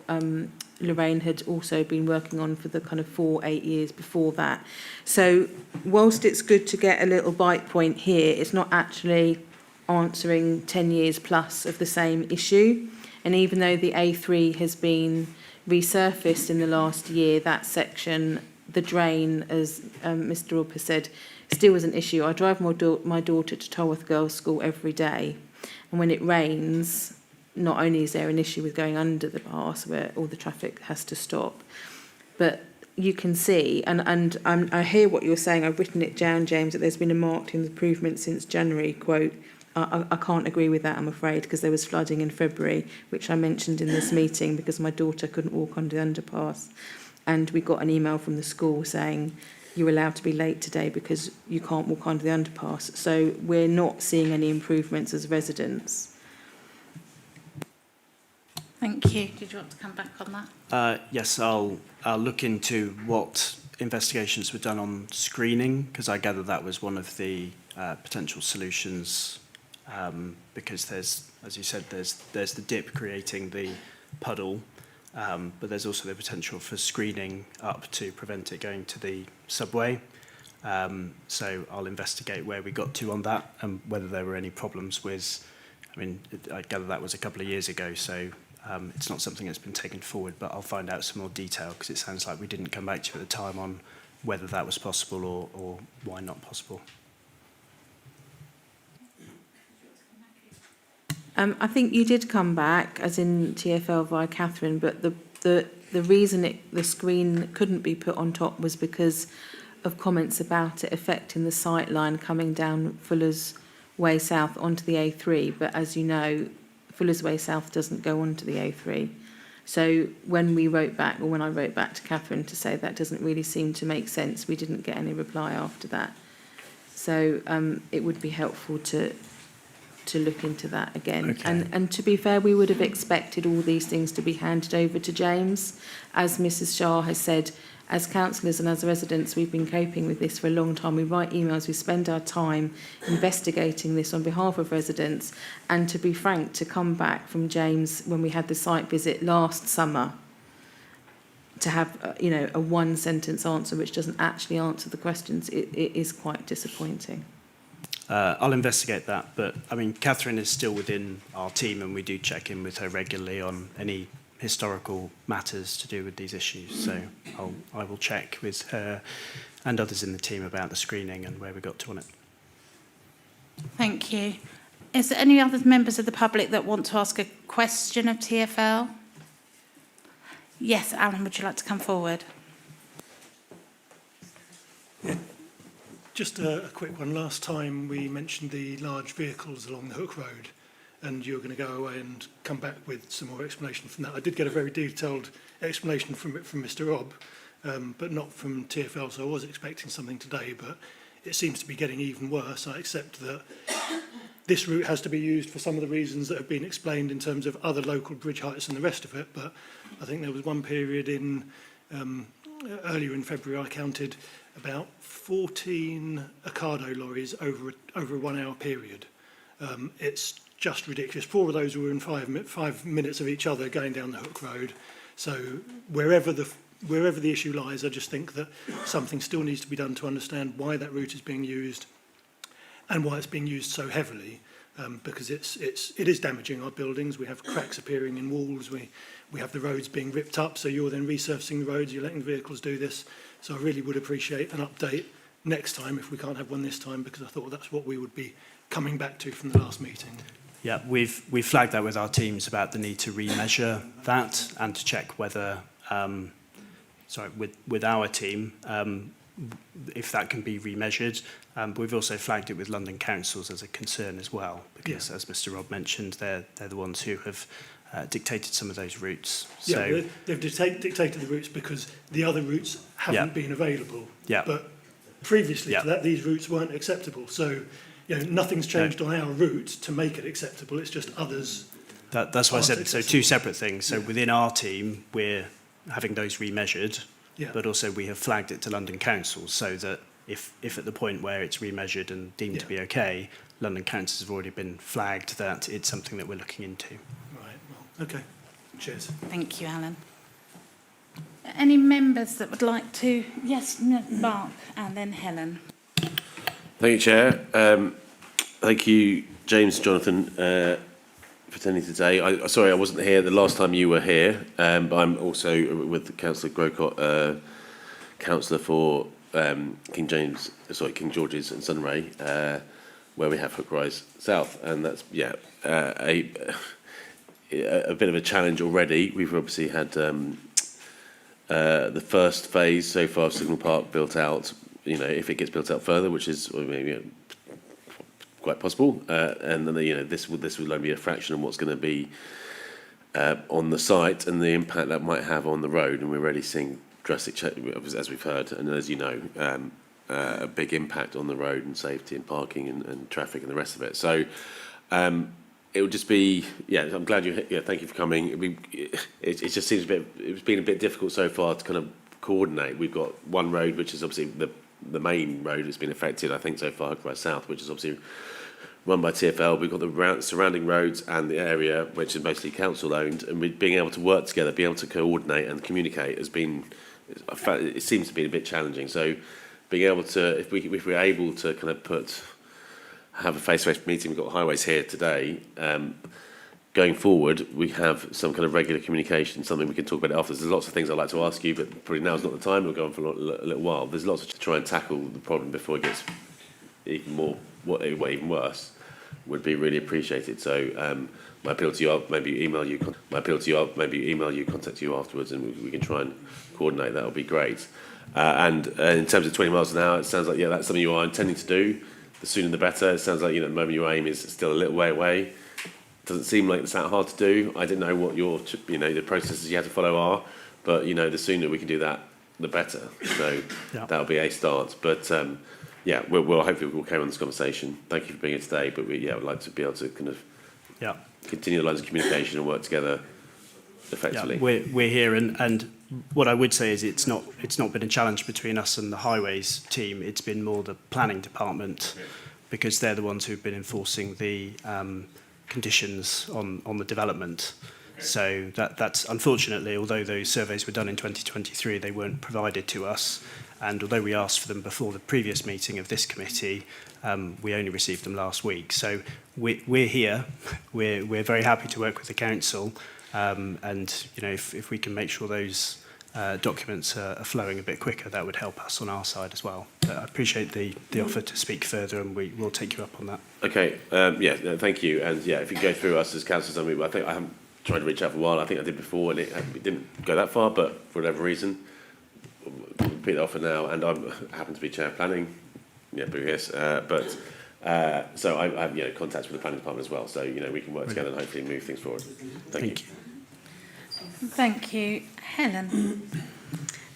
Lorraine had also been working on for the kind of 4-8 years before that. So whilst it's good to get a little bite point here, it's not actually answering 10 years plus of the same issue. And even though the A3 has been resurfaced in the last year, that section, the drain, as Mr. Robb has said, still is an issue. I drive my daughter to Tolworth Girls' School every day, and when it rains, not only is there an issue with going under the pass where all the traffic has to stop, but you can see, and I hear what you're saying, I've written it down, James, that there's been a marked improvement since January, quote. I can't agree with that, I'm afraid, because there was flooding in February, which I mentioned in this meeting because my daughter couldn't walk under the underpass. And we got an email from the school saying, you're allowed to be late today because you can't walk under the underpass. So we're not seeing any improvements as residents. Thank you. Did you want to come back on that? Yes, I'll look into what investigations were done on screening, because I gather that was one of the potential solutions, because there's, as you said, there's the dip creating the puddle, but there's also the potential for screening up to prevent it going to the subway. So I'll investigate where we got to on that and whether there were any problems with, I mean, I gather that was a couple of years ago, so it's not something that's been taken forward, but I'll find out some more detail, because it sounds like we didn't come back to you at the time on whether that was possible or why not possible. I think you did come back, as in TfL via Catherine, but the reason the screen couldn't be put on top was because of comments about it affecting the sight line coming down Fuller's Way South onto the A3. But as you know, Fuller's Way South doesn't go onto the A3. So when we wrote back, or when I wrote back to Catherine to say that doesn't really seem to make sense, we didn't get any reply after that. So it would be helpful to look into that again. Okay. And to be fair, we would have expected all these things to be handed over to James. As Mrs. Shah has said, as councillors and as residents, we've been coping with this for a long time. We write emails, we spend our time investigating this on behalf of residents. And to be frank, to come back from James when we had the site visit last summer, to have a one-sentence answer which doesn't actually answer the questions, it is quite disappointing. I'll investigate that, but I mean, Catherine is still within our team, and we do check in with her regularly on any historical matters to do with these issues. So I will check with her and others in the team about the screening and where we got to on it. Thank you. Is there any other members of the public that want to ask a question of TfL? Yes, Alan, would you like to come forward? Yeah. Just a quick one. Last time we mentioned the large vehicles along the Hook Road, and you were going to go away and come back with some more explanation from that. I did get a very detailed explanation from Mr. Robb, but not from TfL, so I was expecting something today, but it seems to be getting even worse. I accept that this route has to be used for some of the reasons that have been explained in terms of other local bridge heights and the rest of it, but I think there was one period in earlier in February I counted about 14 Ocado lorries over a 1 hour period. It's just ridiculous. 4 of those were in 5 minutes of each other going down the Hook Road. So wherever the issue lies, I just think that something still needs to be done to understand why that route is being used and why it's being used so heavily, because it is damaging our buildings. We have cracks appearing in walls. We have the roads being ripped up, so you're then resurfacing the roads, you're letting the vehicles do this. So I really would appreciate an update next time if we can't have one this time, because I thought that's what we would be coming back to from the last meeting. Yeah, we've flagged that with our teams about the need to remeasure that and to check whether, with our team, if that can be remeasured. But we've also flagged it with London councils as a concern as well, because as Mr. Robb mentioned, they're the ones who have dictated some of those routes. So, yeah, they've dictated the routes because the other routes haven't been available. Yeah. But previously to that, these routes weren't acceptable. So nothing's changed on our route to make it acceptable. It's just others. That's why I said, so two separate things. So within our team, we're having those remeasured, but also we have flagged it to London Council so that if at the point where it's remeasured and deemed to be okay, London Council have already been flagged that it's something that we're looking into. Right, well, okay. Cheers. Thank you, Alan. Any members that would like to? Yes, Mark, and then Helen. Thank you, Chair. Thank you, James, Jonathan, for attending today. Sorry, I wasn't here the last time you were here, but I'm also with Councillor Grocott, Councillor for King George's and Sunray, where we have Hook Rise South, and that's a bit of a challenge already. We've obviously had the first phase so far of Signal Park built out. If it gets built out further, which is maybe quite possible, and then this will only be a fraction of what's going to be on the site and the impact that might have on the road. And we're already seeing drastic, as we've heard, and as you know, a big impact on the road and safety and parking and traffic and the rest of it. So it would just be, I'm glad you. Thank you for coming. It just seems it's been a bit difficult so far to kind of coordinate. We've got one road which is obviously the main road that's been affected, I think, so far, Hook Rise South, which is obviously run by TfL. We've got the surrounding roads and the area, which is mostly council-owned, and being able to work together, being able to coordinate and communicate has been, it seems to be a bit challenging. So being able to, if we're able to kind of have a face-to-face meeting, we've got highways here today, going forward, we have some kind of regular communication, something we can talk about it after. There's lots of things I'd like to ask you, but probably now's not the time. We'll go on for a little while. There's lots to try and tackle the problem before it gets even worse. Would be really appreciated. So my appeal to you, maybe email you, contact you afterwards, and we can try and coordinate. That would be great. And in terms of 20 miles an hour, it sounds like that's something you are intending to do. The sooner the better. It sounds like at the moment your aim is still a little way away. Doesn't seem like it's that hard to do. I didn't know what your, the processes you had to follow are, but the sooner we can do that, the better. So that'll be a start. But we'll hopefully we'll carry on this conversation. Thank you for being here today. But would like to be able to kind of continue the lines of communication and work together effectively. We're here, and what I would say is it's not been a challenge between us and the highways team. It's been more the planning department, because they're the ones who've been enforcing the conditions on the development. So that's unfortunately, although those surveys were done in 2023, they weren't provided to us. And although we asked for them before the previous meeting of this committee, we only received them last week. So we're here. We're very happy to work with the council. And if we can make sure those documents are flowing a bit quicker, that would help us on our side as well. But I appreciate the offer to speak further, and we will take you up on that. Okay, thank you. And if you go through us as councillors, I think I haven't tried to reach out for a while. I think I did before, and it didn't go that far, but for whatever reason, I'll repeat the offer now. And I happen to be chair of planning, so I have contacts with the planning department as well. So we can work together and hopefully move things forward. Thank you. Thank you, Helen.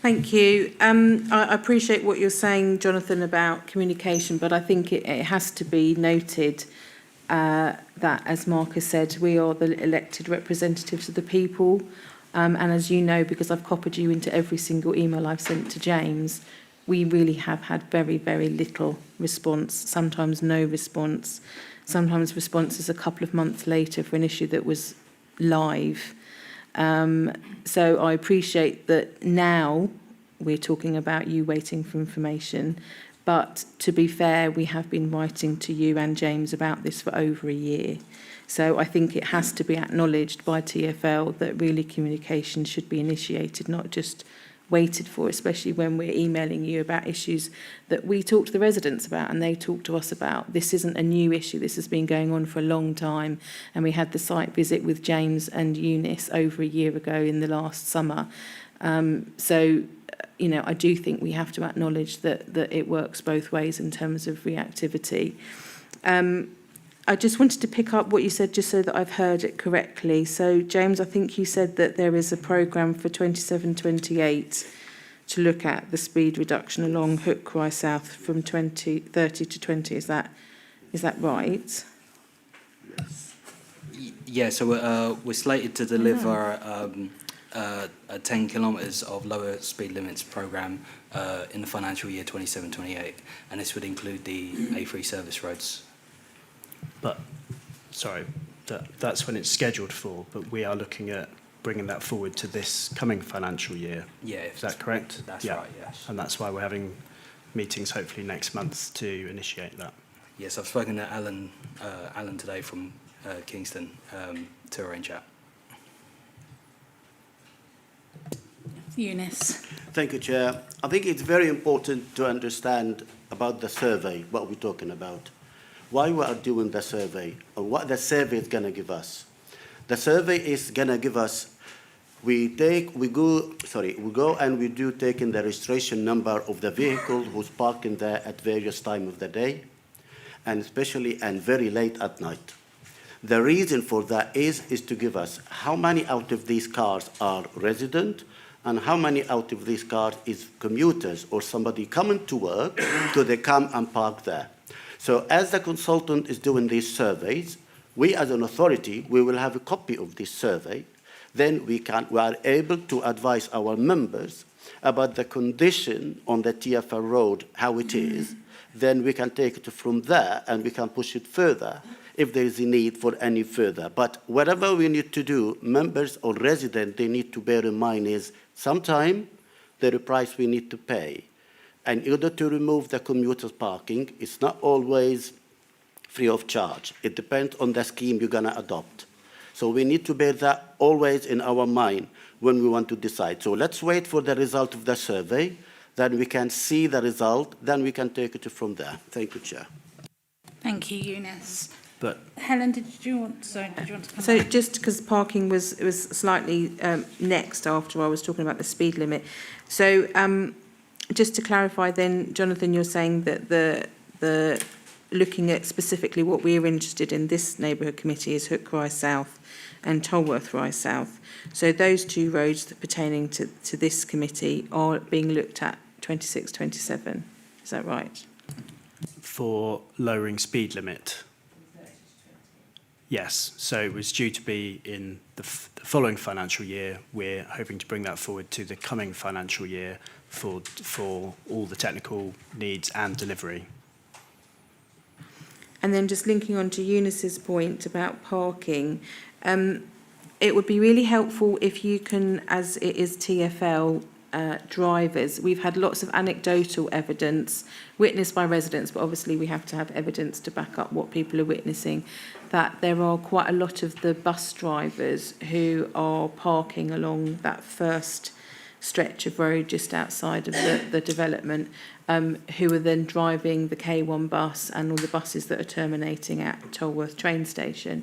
Thank you. I appreciate what you're saying, Jonathan, about communication, but I think it has to be noted that, as Mark has said, we are the elected representatives of the people. And as you know, because I've copied you into every single email I've sent to James, we really have had very, very little response, sometimes no response. Sometimes responses a couple of months later for an issue that was live. So I appreciate that now we're talking about you waiting for information, but to be fair, we have been writing to you and James about this for over a year. So I think it has to be acknowledged by TfL that really communication should be initiated, not just waited for, especially when we're emailing you about issues that we talk to the residents about and they talk to us about. This isn't a new issue. This has been going on for a long time. And we had the site visit with James and Eunice over a year ago in the last summer. I do think we have to acknowledge that it works both ways in terms of reactivity. I just wanted to pick up what you said just so that I've heard it correctly. So, James, I think you said that there is a programme for 27-28 to look at the speed reduction along Hook Rise South from 30 to 20. Is that Is that right? Yeah, so we're slated to deliver 10 kilometres of lower speed limits programme in the financial year 27-28, and this would include the A3 service roads. But, sorry, that's when it's scheduled for, but we are looking at bringing that forward to this coming financial year. Yeah. Is that correct? That's right, yes. And that's why we're having meetings hopefully next month to initiate that. Yes, I've spoken to Alan today from Kingston to arrange that. Eunice. Thank you, Chair. I think it's very important to understand about the survey, what we're talking about, why we are doing the survey, or what the survey is going to give us. The survey is going to give us, we go and we do take in the registration number of the vehicle who's parking there at various times of the day, and especially and very late at night. The reason for that is to give us how many out of these cars are resident and how many out of these cars is commuters or somebody coming to work, so they come and park there. So as the consultant is doing these surveys, we as an authority, we will have a copy of this survey. Then we are able to advise our members about the condition on the TFL road, how it is. Then we can take it from there and we can push it further if there is a need for any further. But whatever we need to do, members or residents, they need to bear in mind is sometimes the price we need to pay. And in order to remove the commuters parking, it's not always free of charge. It depends on the scheme you're going to adopt. So we need to bear that always in our mind when we want to decide. So let's wait for the result of the survey, then we can see the result, then we can take it from there. Thank you, Chair. Thank you, Eunice. But Helen, did you want to come So back? just because parking was slightly next after I was talking about the speed limit. So just to clarify then, Jonathan, you're saying that the looking at specifically what we're interested in this neighbourhood committee is Hook Rise South and Tolworth Rise South. So those two roads that pertaining to this committee are being looked at 26, 27. Is that right? for lowering speed limit? Yes, so it was due to be in the following financial year. We're hoping to bring that forward to the coming financial year for all the technical needs and delivery. And then just linking on to Eunice's point about parking, it would be really helpful if you can, as it is TfL drivers, we've had lots of anecdotal evidence witnessed by residents, but obviously we have to have evidence to back up what people are witnessing, that there are quite a lot of the bus drivers who are parking along that first stretch of road just outside of the development, who are then driving the K1 bus and all the buses that are terminating at Tolworth train station.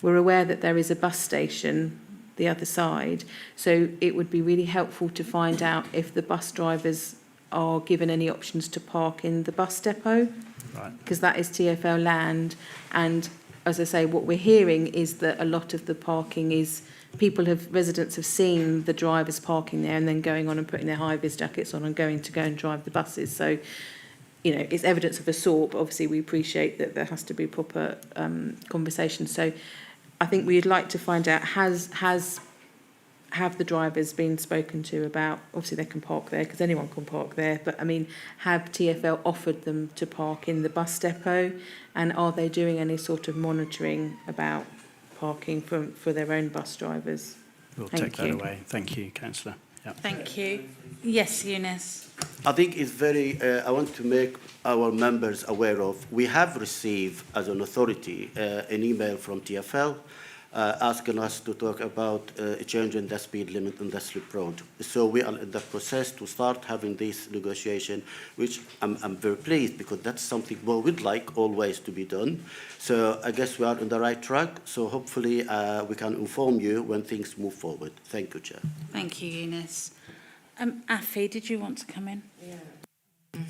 We're aware that there is a bus station the other side, so it would be really helpful to find out if the bus drivers are given any options to park in the bus depot, because that is TfL land. And as I say, what we're hearing is that a lot of the parking is residents have seen the drivers parking there and then going on and putting their high-vis jackets on and going to go and drive the buses. So, you know, it's evidence of a sort, but obviously we appreciate that there has to be proper conversation. So I think we'd like to find out, have the drivers been spoken to about, obviously they can park there because anyone can park there, but I mean, have TfL offered them to park in the bus depot, and are they doing any sort of monitoring about parking for their own bus drivers? We'll take that away. Thank you, Councillor. Yep. Thank you. Yes, Eunice. I think it's very, I want to make our members aware of, we have received as an authority an email from TfL asking us to talk about a change in the speed limit on the slip road. So we are in the process to start having this negotiation, which I'm very pleased because that's something we would like always to be done. So I guess we are on the right track. So hopefully we can inform you when things move forward. Thank you, Chair. Thank you, Eunice. Afi, did you want to come in? Yeah.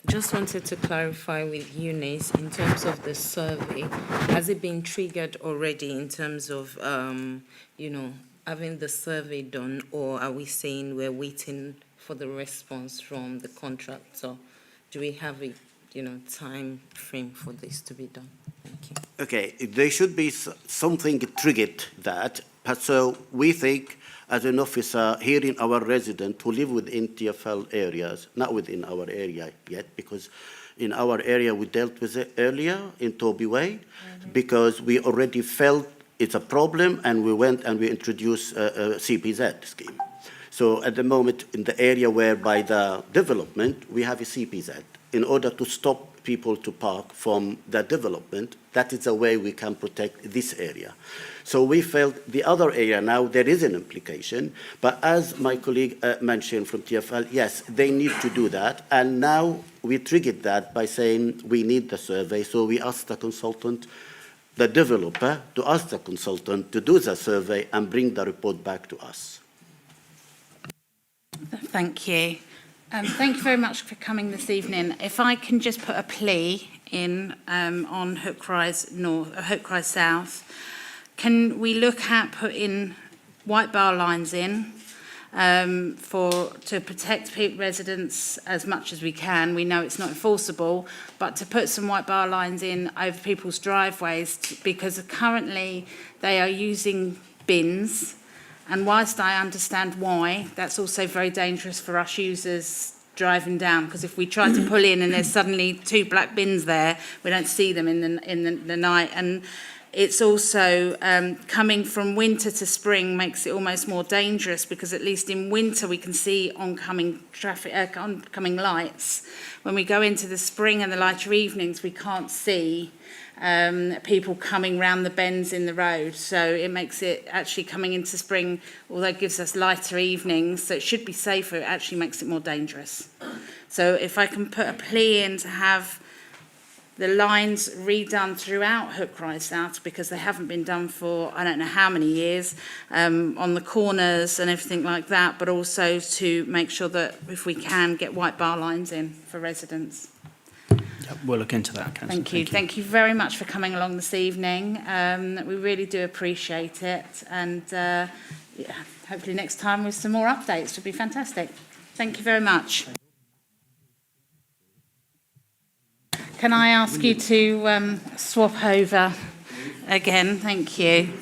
Just wanted to clarify with Eunice in terms of the survey. Has it been triggered already in terms of, you know, having the survey done, or are we saying we're waiting for the response from the contractor? Do we have it? time frame for this to be done. Thank you. Okay, there should be something triggered that. But so we think, as an officer, hearing our residents who live within TFL areas, not within our area yet, because in our area we dealt with it earlier in Toby Way, because we already felt it's a problem, and we went and we introduced a CPZ scheme. So at the moment, in the area where by the development, we have a CPZ. In order to stop people to park from the development, that is a way we can protect this area. So we felt the other area now, there is an implication, but as my colleague mentioned from TFL, yes, they need to do that. And now we triggered that by saying we need the survey. So we asked the consultant, the developer, to ask the consultant to do the survey and bring the report back to us. Thank you. Thank you very much for coming this evening. If I can just put a plea in on Hook Rise North, Hook Rise South, can we look at putting white bar lines in to protect residents as much as we can? We know it's not enforceable, but to put some white bar lines in over people's driveways, because currently they are using bins. And whilst I understand why, that's also very dangerous for us users driving down, because if we try to pull in and there's suddenly 2 black bins there, we don't see them in the night. And it's also coming from winter to spring makes it almost more dangerous, because at least in winter we can see oncoming traffic, oncoming lights. When we go into the spring and the lighter evenings, we can't see people coming round the bends in the road. So it makes it actually coming into spring, although it gives us lighter evenings, so it should be safer, it actually makes it more dangerous. So if I can put a plea in to have the lines redone throughout Hook Rise South, because they haven't been done for I don't know how many years, on the corners and everything like that, but also to make sure that if we can get white bar lines in for residents. Yep, we'll look into that, Councillor. Thank you. Thank you very much for coming along this evening. We really do appreciate it, and yeah, hopefully next time with some more updates would be fantastic. Thank you very much. Can I ask you to swap over again? Thank you.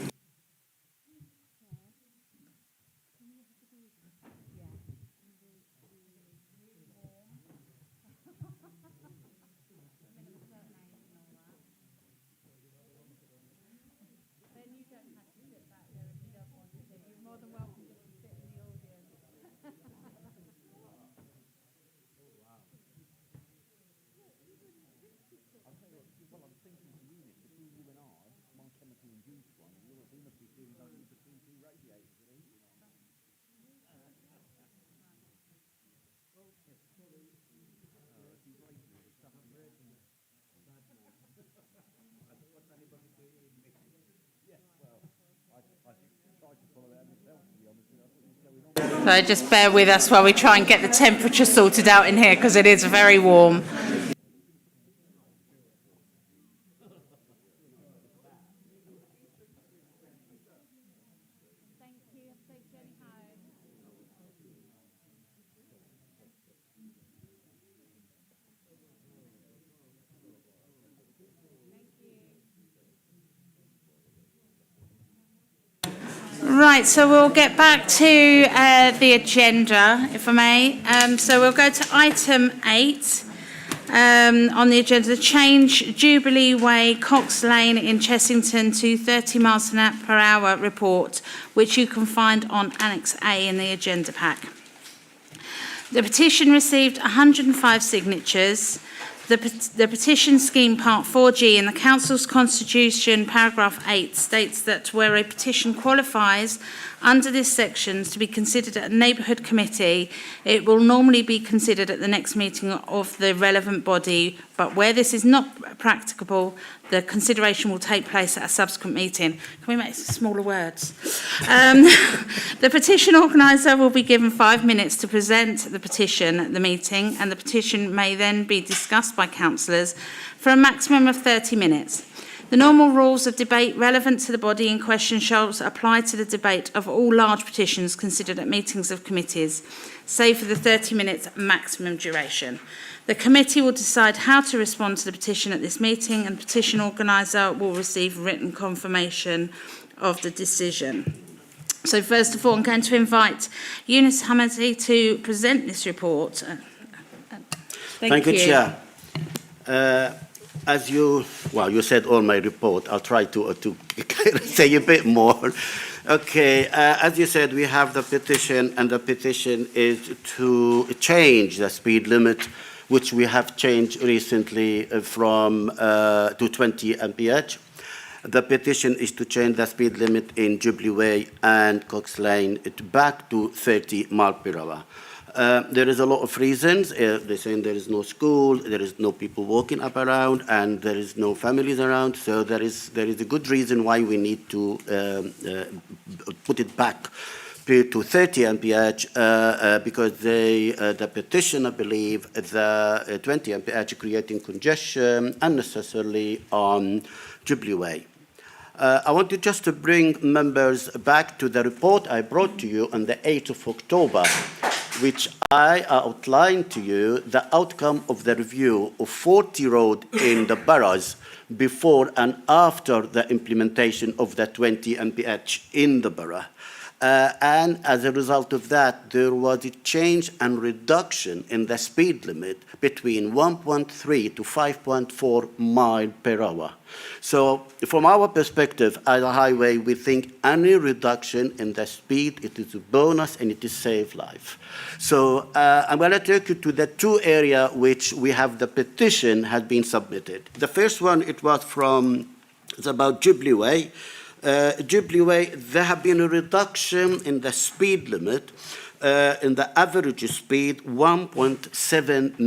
So just bear with us while we try and get the temperature sorted out in here, because it is very warm. Right, so we'll get back to the agenda, if I may. So we'll go to item 8 on the agenda, change Jubilee Way, Cox Lane in Chessington to 30 miles per hour report, which you can find on Annex A in the agenda pack. The petition received 105 signatures. The petition scheme part 4G in the Council's Constitution, paragraph 8, states that where a petition qualifies under this section to be considered at a neighbourhood committee, it will normally be considered at the next meeting of the relevant body, but where this is not practicable, the consideration will take place at a subsequent meeting. Can we make smaller words? The petition organiser will be given 5 minutes to present the petition at the meeting, and the petition may then be discussed by councillors for a maximum of 30 minutes. The normal rules of debate relevant to the body in question shall apply to the debate of all large petitions considered at meetings of committees, save for the 30 minutes maximum duration. The committee will decide how to respond to the petition at this meeting, and the petition organiser will receive written confirmation of the decision. So first of all, I'm going to invite Eunice Hamadi to present this report. Thank you, Chair. As you said all my report. I'll try to say a bit more. Okay, as you said, we have the petition, and the petition is to change the speed limit, which we have changed recently from to 20 mph. The petition is to change the speed limit in Jubilee Way and Cox Lane back to 30 miles per hour. There is a lot of reasons. They're saying there is no school, there is no people walking up around, and there is no families around. So there is a good reason why we need to put it back to 30 mph because the petitioner believe the 20 mph creating congestion unnecessarily on Jubilee Way. I want to just bring members back to the report I brought to you on the 8th of October, which I outlined to you the outcome of the review of 40 roads in the boroughs before and after the implementation of the 20 mph in the borough. And as a result of that, there was a change and reduction in the speed limit between 1.3 to 5.4 miles per hour. So from our perspective as a highway, we think any reduction in the speed, it is a bonus and it is save life. So I'm going to take you to the two areas which we have the petition has been submitted. The first one, it's about Jubilee Way. Jubilee Way, there have been a reduction in the speed limit, in the average speed, 1.7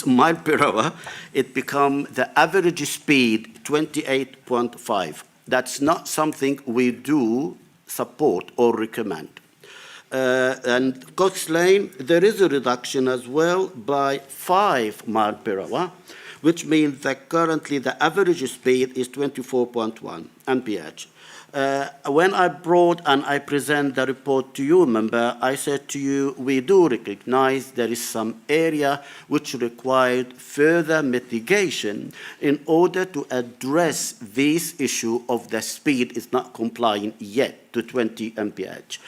miles per hour. It become the average speed 28.5. That's not something we do support or recommend. And Cox Lane, there is a reduction as well by 5 miles per hour, which means that currently the average speed is 24.1 mph. When I brought and I present the report to you, remember, I said to you, we do recognize there is some area which required further mitigation in order to address this issue of the speed is not complying yet to 20 mph.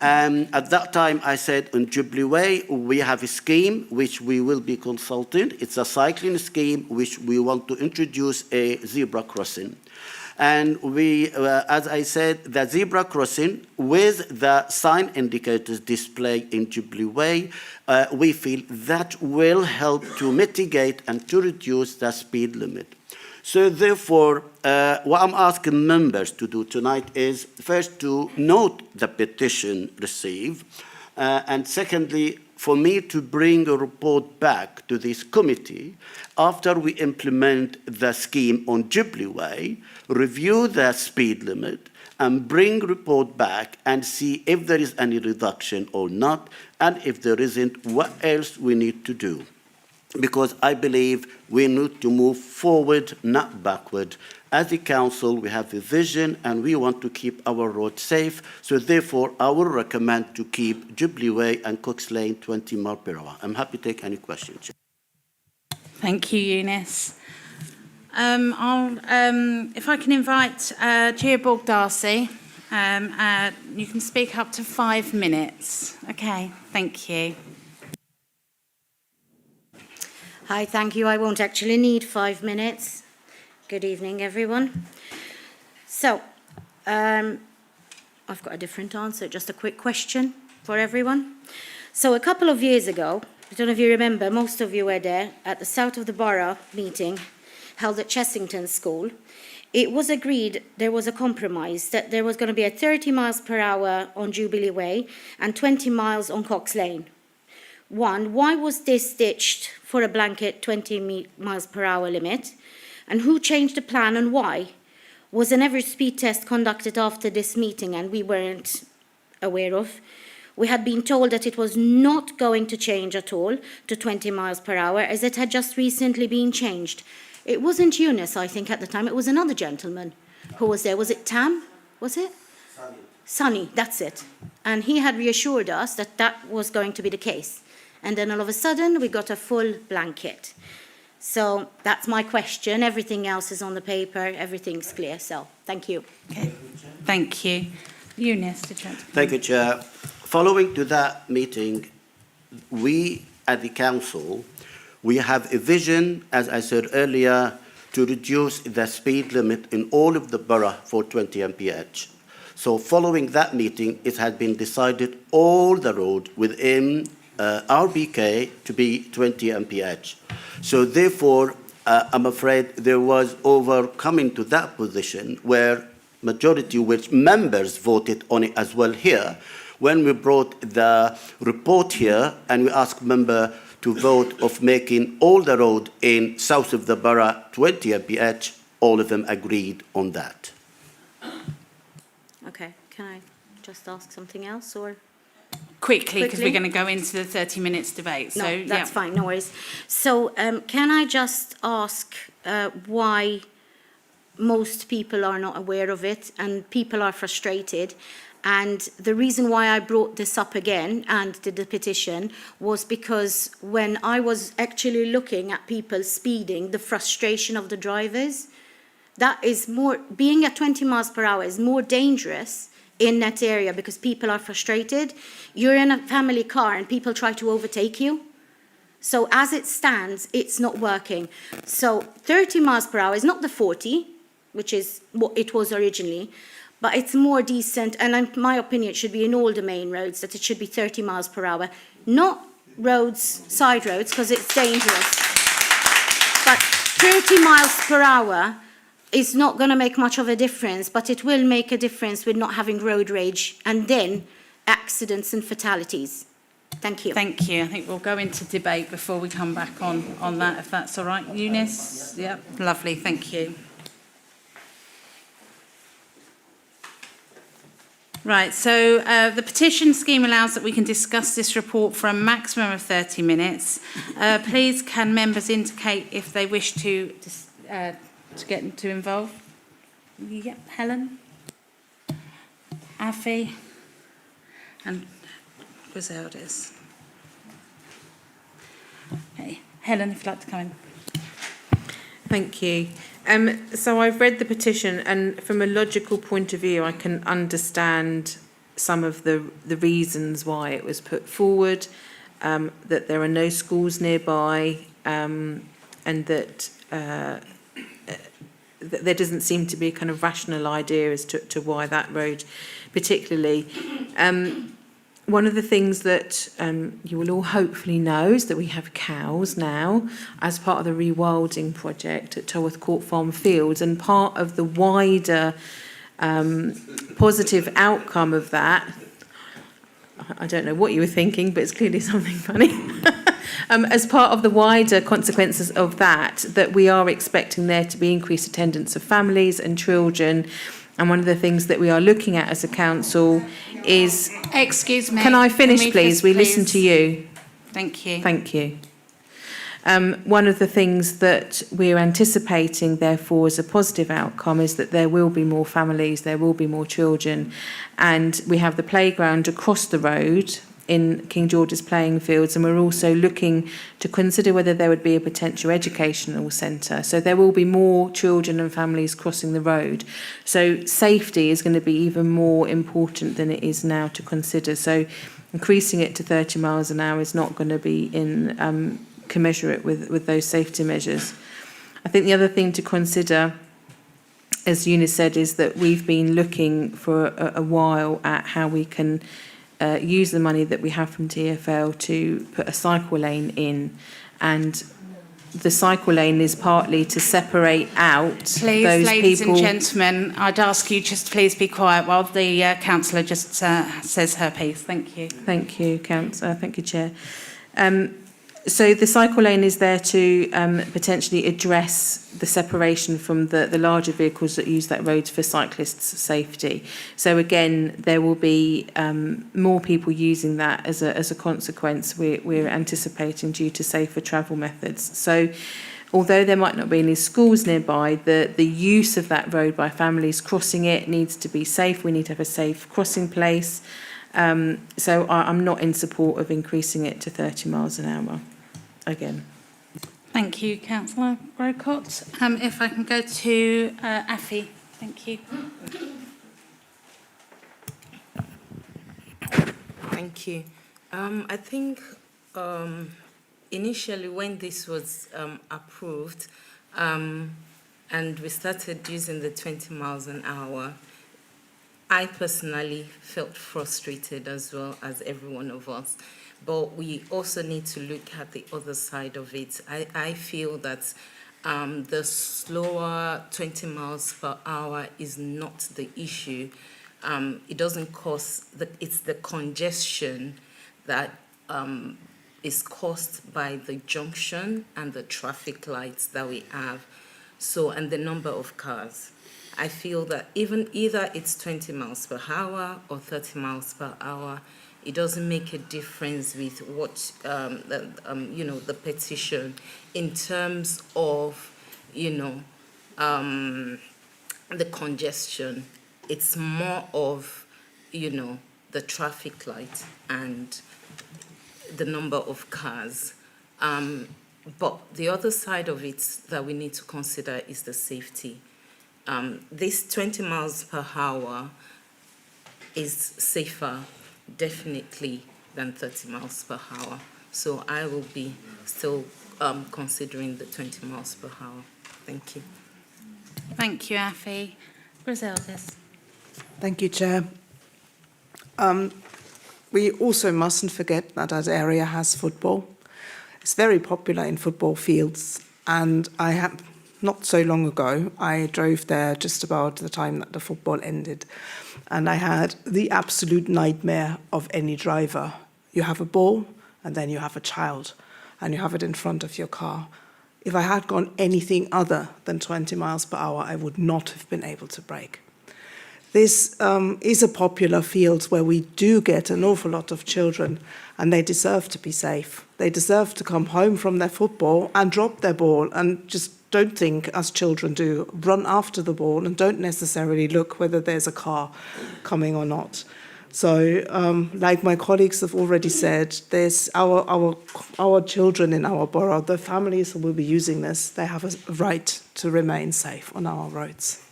At that time, I said on Jubilee Way, we have a scheme which we will be consulting. It's a cycling scheme which we want to introduce a zebra crossing. And we, as I said, the zebra crossing with the sign indicators displayed in Jubilee Way, we feel that will help to mitigate and to reduce the speed limit. So therefore, what I'm asking members to do tonight is first to note the petition received, and secondly, for me to bring a report back to this committee after we implement the scheme on Jubilee Way, review the speed limit, and bring report back and see if there is any reduction or not, and if there isn't, what else we need to do. Because I believe we need to move forward, not backward. As a council, we have a vision and we want to keep our roads safe. So therefore, I will recommend to keep Jubilee Way and Cox Lane 20 miles per hour. I'm happy to take any questions. Thank you, Eunice. If I can invite Georborg Darcy, you can speak up to 5 minutes. Okay, thank you. Hi, thank you. I won't actually need 5 minutes. Good evening, everyone. So, I've got a different answer, just a quick question for everyone. So a couple of years ago, I don't know if you remember, most of you were there, at the South of the Borough meeting held at Chessington School. It was agreed, there was a compromise, that there was going to be a 30 miles per hour on Jubilee Way and 20 miles on Cox Lane. One, why was this ditched for a blanket 20 miles per hour limit? And who changed the plan and why? Was an average speed test conducted after this meeting and we weren't aware of? We had been told that it was not going to change at all to 20 miles per hour as it had just recently been changed. It wasn't Eunice, I think, at the time. It was another gentleman who was there. Was it Tam? Was it? Sonny, that's it. And he had reassured us that that was going to be the case. And then all of a sudden, we got a full blanket. So that's my question. Everything else is on the paper. Everything's clear. So thank you. Okay. Thank you. Eunice, did you want to... Thank you, Chair. Following to that meeting, we at the council, we have a vision, as I said earlier, to reduce the speed limit in all of the borough for 20 mph. So following that meeting, it had been decided all the road within RBK to be 20 mph. So therefore, I'm afraid there was overcoming to that position where majority which members voted on it as well here. When we brought the report here and we asked member to vote of making all the road in south of the borough 20 mph, all of them agreed on that. Okay, can I just ask something else or? Quickly, because we're going to go into the 30 minutes debate. So, no, that's fine, no worries. So can I just ask why most people are not aware of it and people are frustrated? And the reason why I brought this up again and did the petition was because when I was actually looking at people speeding, the frustration of the drivers, that is more, being at 20 miles per hour is more dangerous in that area because people are frustrated. You're in a family car and people try to overtake you. So as it stands, it's not working. So 30 miles per hour is not the 40, which is what it was originally, but it's more decent, and in my opinion, it should be in all the main roads, that it should be 30 miles per hour, not roads, side roads, because it's dangerous. But 30 miles per hour is not going to make much of a difference, but it will make a difference with not having road rage and then accidents and fatalities. Thank you. Thank you. I think we'll go into debate before we come back on that, if that's all right. Eunice? Yep. Lovely. Thank you. Right, so the petition scheme allows that we can discuss this report for a maximum of 30 minutes. Please, can members indicate if they wish to get involved? Yeah, Helen? Afi? And Griselda's. Okay, Helen, if you'd like to come in. Thank you. So I've read the petition, and from a logical point of view, I can understand some of the reasons why it was put forward, that there are no schools nearby, and that there doesn't seem to be a kind of rational idea as to why that road particularly. One of the things that you will all hopefully know is that we have cows now as part of the rewilding project at Tolworth Court Farm Fields, and part of the wider positive outcome of that, I don't know what you were thinking, but it's clearly something funny. As part of the wider consequences of that we are expecting there to be increased attendance of families and children. And one of the things that we are looking at as a council is... Excuse me. Can I finish, please? We listen to you. Thank you. Thank you. One of the things that we're anticipating, therefore, as a positive outcome is that there will be more families, there will be more children. And we have the playground across the road in King George's playing fields, and we're also looking to consider whether there would be a potential educational centre. So there will be more children and families crossing the road. So safety is going to be even more important than it is now to consider. So increasing it to 30 miles an hour is not going to be in commensurate with those safety measures. I think the other thing to consider, as Eunice said, is that we've been looking for a while at how we can use the money that we have from TfL to put a cycle lane in, and the cycle lane is partly to separate out please, those ladies people. And gentlemen, I'd ask you just please be quiet while the councillor just says her piece. Thank you. Thank you, Councillor. Thank you, Chair. So the cycle lane is there to potentially address the separation from the larger vehicles that use that road for cyclists' safety. So again, there will be more people using that as a consequence. We're anticipating due to safer travel methods. So although there might not be any schools nearby, the use of that road by families crossing it needs to be safe. We need to have a safe crossing place. So I'm not in support of increasing it to 30 miles an hour again. Thank you, Councillor Grocott. If I can go to Afi. Thank you. Thank you. I think initially when this was approved and we started using the 20 miles an hour, I personally felt frustrated as well as every one of us. But we also need to look at the other side of it. I feel that the slower 20 miles per hour is not the issue. It doesn't cause, it's the congestion that is caused by the junction and the traffic lights that we have. So, and the number of cars. I feel that either it's 20 miles per hour or 30 miles per hour, it doesn't make a difference with what, the petition in terms of, the congestion. It's more of, the traffic light and the number of cars. But the other side of it that we need to consider is the safety. This 20 miles per hour is safer, definitely, than 30 miles per hour. So I will be still considering the 20 miles per hour. Thank you. Thank you, Afi. Griseldas. Thank you, Chair. We also mustn't forget that our area has football. It's very popular in football fields, and not so long ago, I drove there just about the time that the football ended, and I had the absolute nightmare of any driver. You have a ball, and then you have a child, and you have it in front of your car. If I had gone anything other than 20 miles per hour, I would not have been able to brake. This is a popular field where we do get an awful lot of children, and they deserve to be safe. They deserve to come home from their football and drop their ball and just don't think, as children do, run after the ball and don't necessarily look whether there's a car coming or not. So, like my colleagues have already said, there's our children in our borough, the families who will be using this, they have a right to remain safe on our roads.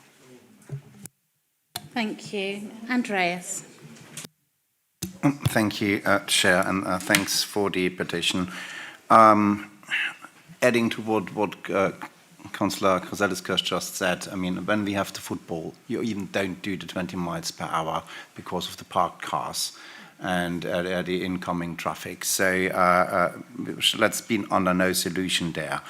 Thank you. Andreas. Thank you, Chair, and thanks for the petition. Adding to what Councillor Griseldas just said, I mean, when we have the football, you even don't do the 20 miles per hour because of the parked cars and the incoming traffic. So let's be under no solution there.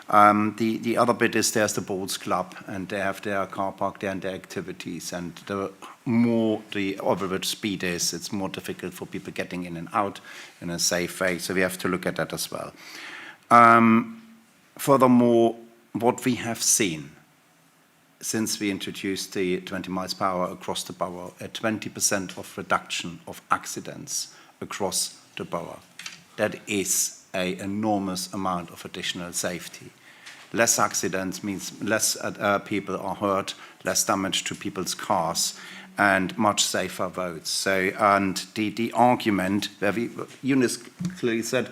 The other bit is there's the Bowls Club, and they have their car park there and their activities, and the more the average speed is, it's more difficult for people getting in and out in a safe way, so we have to look at that as well. Furthermore, what we have seen since we introduced the 20 miles per hour across the borough, a 20% of reduction of accidents across the borough. That is an enormous amount of additional safety. Less accidents means less people are hurt, less damage to people's cars, and much safer roads. So, and the argument where Eunice clearly said,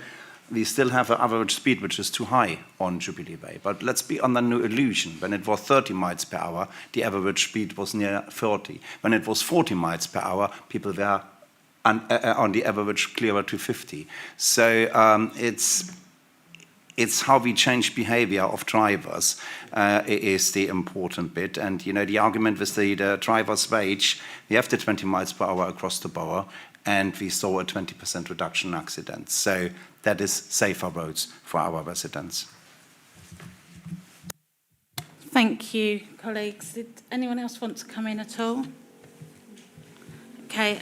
we still have an average speed which is too high on Jubilee Way. But let's be under no illusion. When it was 30 miles per hour, the average speed was near 30. When it was 40 miles per hour, people were on the average clearer to 50. So it's how we change behavior of drivers is the important bit. And, the argument with the driver's wage, we have the 20 miles per hour across the borough, and we saw a 20% reduction in accidents. So that is safer roads for our residents. Thank you, colleagues. Did anyone else want to come in at all? Okay,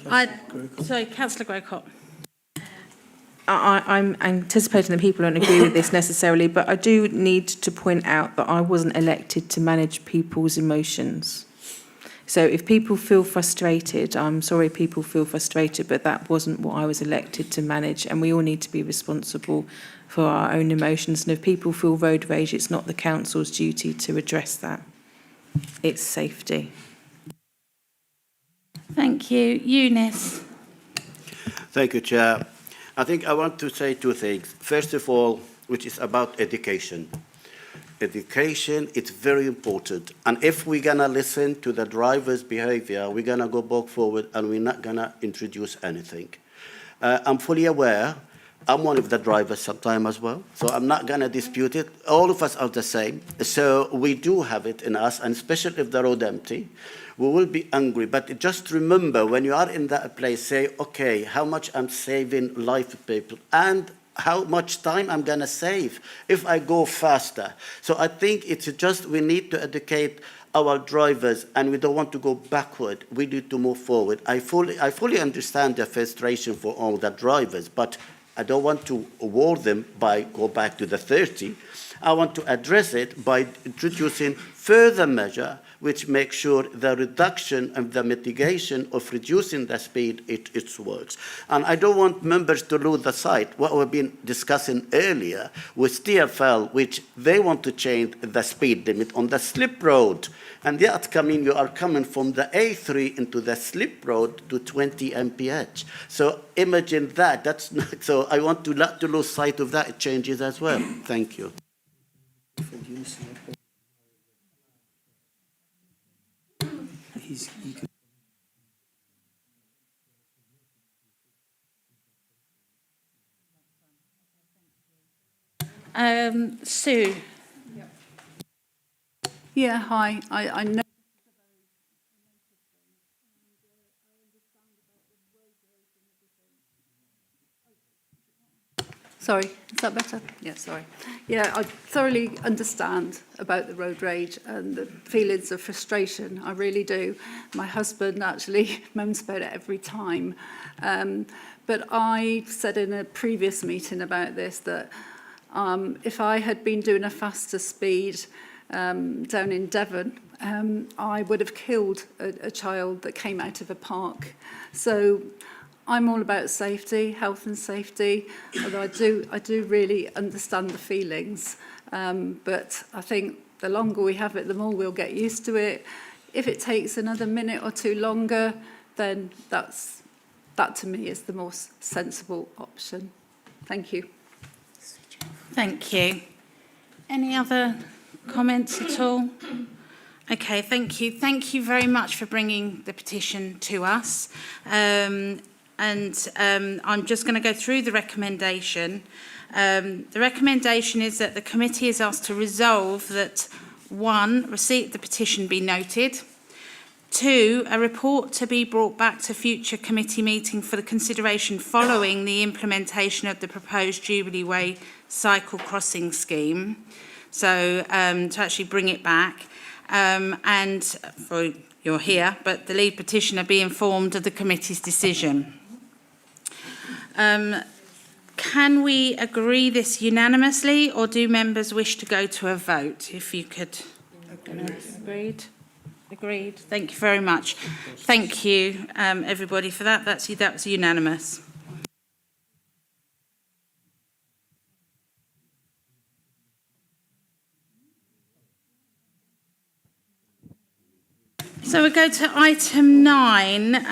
Councillor Grocott. I'm anticipating that people don't agree with this necessarily, but I do need to point out that I wasn't elected to manage people's emotions. So if people feel frustrated, I'm sorry people feel frustrated, but that wasn't what I was elected to manage, and we all need to be responsible for our own emotions. And if people feel road rage, it's not the council's duty to address that. It's safety. Thank you. Eunice. Thank you, Chair. I think I want to say two things. First of all, which is about education. Education, it's very important. And if we're going to listen to the driver's behavior, we're going to go back forward and we're not going to introduce anything. I'm fully aware. I'm one of the drivers sometimes as well, so I'm not going to dispute it. All of us are the same. So we do have it in us, and especially if the road empty, we will be angry. But just remember, when you are in that place, say, okay, how much I'm saving life of people, and how much time I'm going to save if I go faster. So I think it's just we need to educate our drivers, and we don't want to go backward. We need to move forward. I fully understand the frustration for all the drivers, but I don't want to award them by go back to the 30. I want to address it by introducing further measure which make sure the reduction and the mitigation of reducing the speed, it works. And I don't want members to lose the sight what we've been discussing earlier with TfL, which they want to change the speed limit on the slip road. And yet you are coming from the A3 into the slip road to 20 mph. So imagine that. That's not, so I want to not to lose sight of that. It changes as well. Thank you. Sue. Yeah, hi. I know. Sorry, is that better? Yeah, sorry. Yeah, I thoroughly understand about the road rage and the feelings of frustration. I really do. My husband actually moans about it every time. But I said in a previous meeting about this that if I had been doing a faster speed down in Devon, I would have killed a child that came out of a park. So I'm all about safety, health and safety, although I do really understand the feelings. But I think the longer we have it, the more we'll get used to it. If it takes another minute or two longer, then that to me is the most sensible option. Thank you. Thank you. Any other comments at all? Okay, thank you. Thank you very much for bringing the petition to us. I'm just going to go through the recommendation. The recommendation is that the committee is asked to resolve that 1, receipt of the petition be noted. 2, a report to be brought back to future committee meeting for the consideration following the implementation of the proposed Jubilee Way cycle crossing scheme. So to actually bring it back. And for you're here, but the lead petitioner be informed of the committee's decision. Can we agree this unanimously, or do members wish to go to a vote? If you could. Agreed. Agreed. Thank you very much. Thank you, everybody, for that. That's unanimous. So we go to item 9,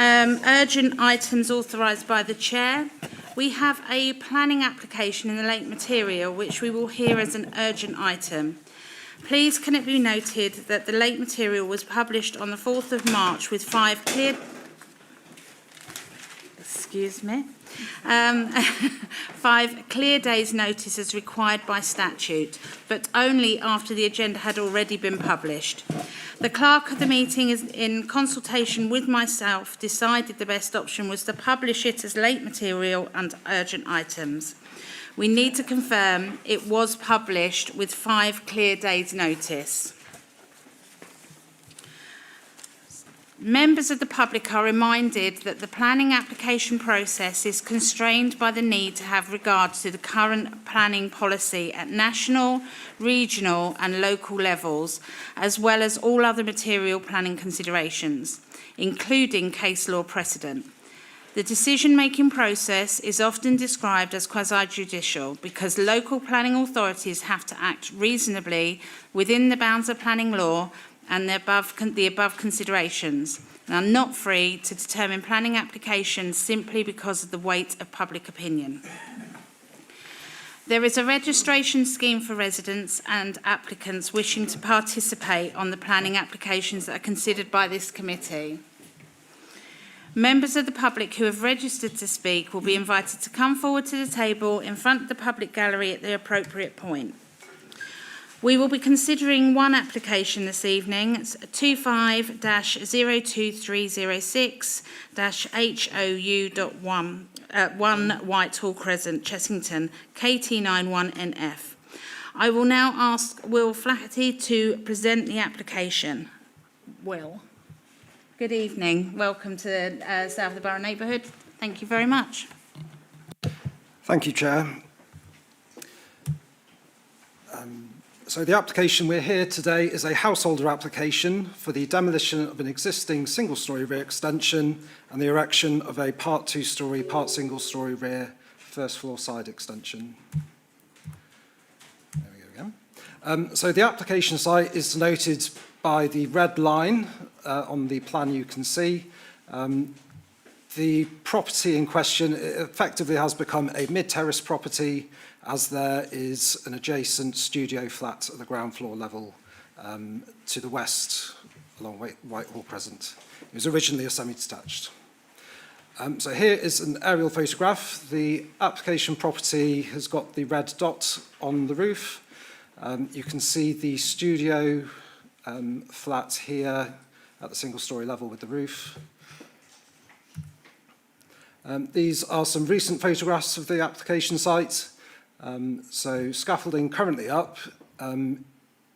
urgent items authorised by the Chair. We have a planning application in the late material, which we will hear as an urgent item. Please can it be noted that the late material was published on the 4th of March with 5 clear... Excuse me. 5 clear days' notice as required by statute, but only after the agenda had already been published. The clerk of the meeting, is in consultation with myself, decided the best option was to publish it as late material and urgent items. We need to confirm it was published with 5 clear days' notice. Members of the public are reminded that the planning application process is constrained by the need to have regard to the current planning policy at national, regional and local levels, as well as all other material planning considerations, including case law precedent. The decision-making process is often described as quasi-judicial because local planning authorities have to act reasonably within the bounds of planning law and the above considerations, and are not free to determine planning applications simply because of the weight of public opinion. There is a registration scheme for residents and applicants wishing to participate on the planning applications that are considered by this committee. Members of the public who have registered to speak will be invited to come forward to the table in front of the public gallery at the appropriate point. We will be considering one application this evening. It's 25-02306-HOU.1, 1 Whitehall Crescent, Chessington, KT91NF. I will now ask Will Flaherty to present the application. Will. Good evening. Welcome to South of the Borough Neighbourhood. Thank you very much. Thank you, Chair. So the application we're here today is a householder application for the demolition of an existing single-storey rear extension and the erection of a part two-storey, part single-storey rear first floor side extension. There we go again. So the application site is denoted by the red line on the plan you can see. The property in question effectively has become a mid-terrace property as there is an adjacent studio flat at the ground floor level to the west along Whitehall Crescent. It was originally a semi-detached. So here is an aerial photograph. The application property has got the red dot on the roof. You can see the studio flat here at the single-storey level with the roof. These are some recent photographs of the application site. So scaffolding currently up in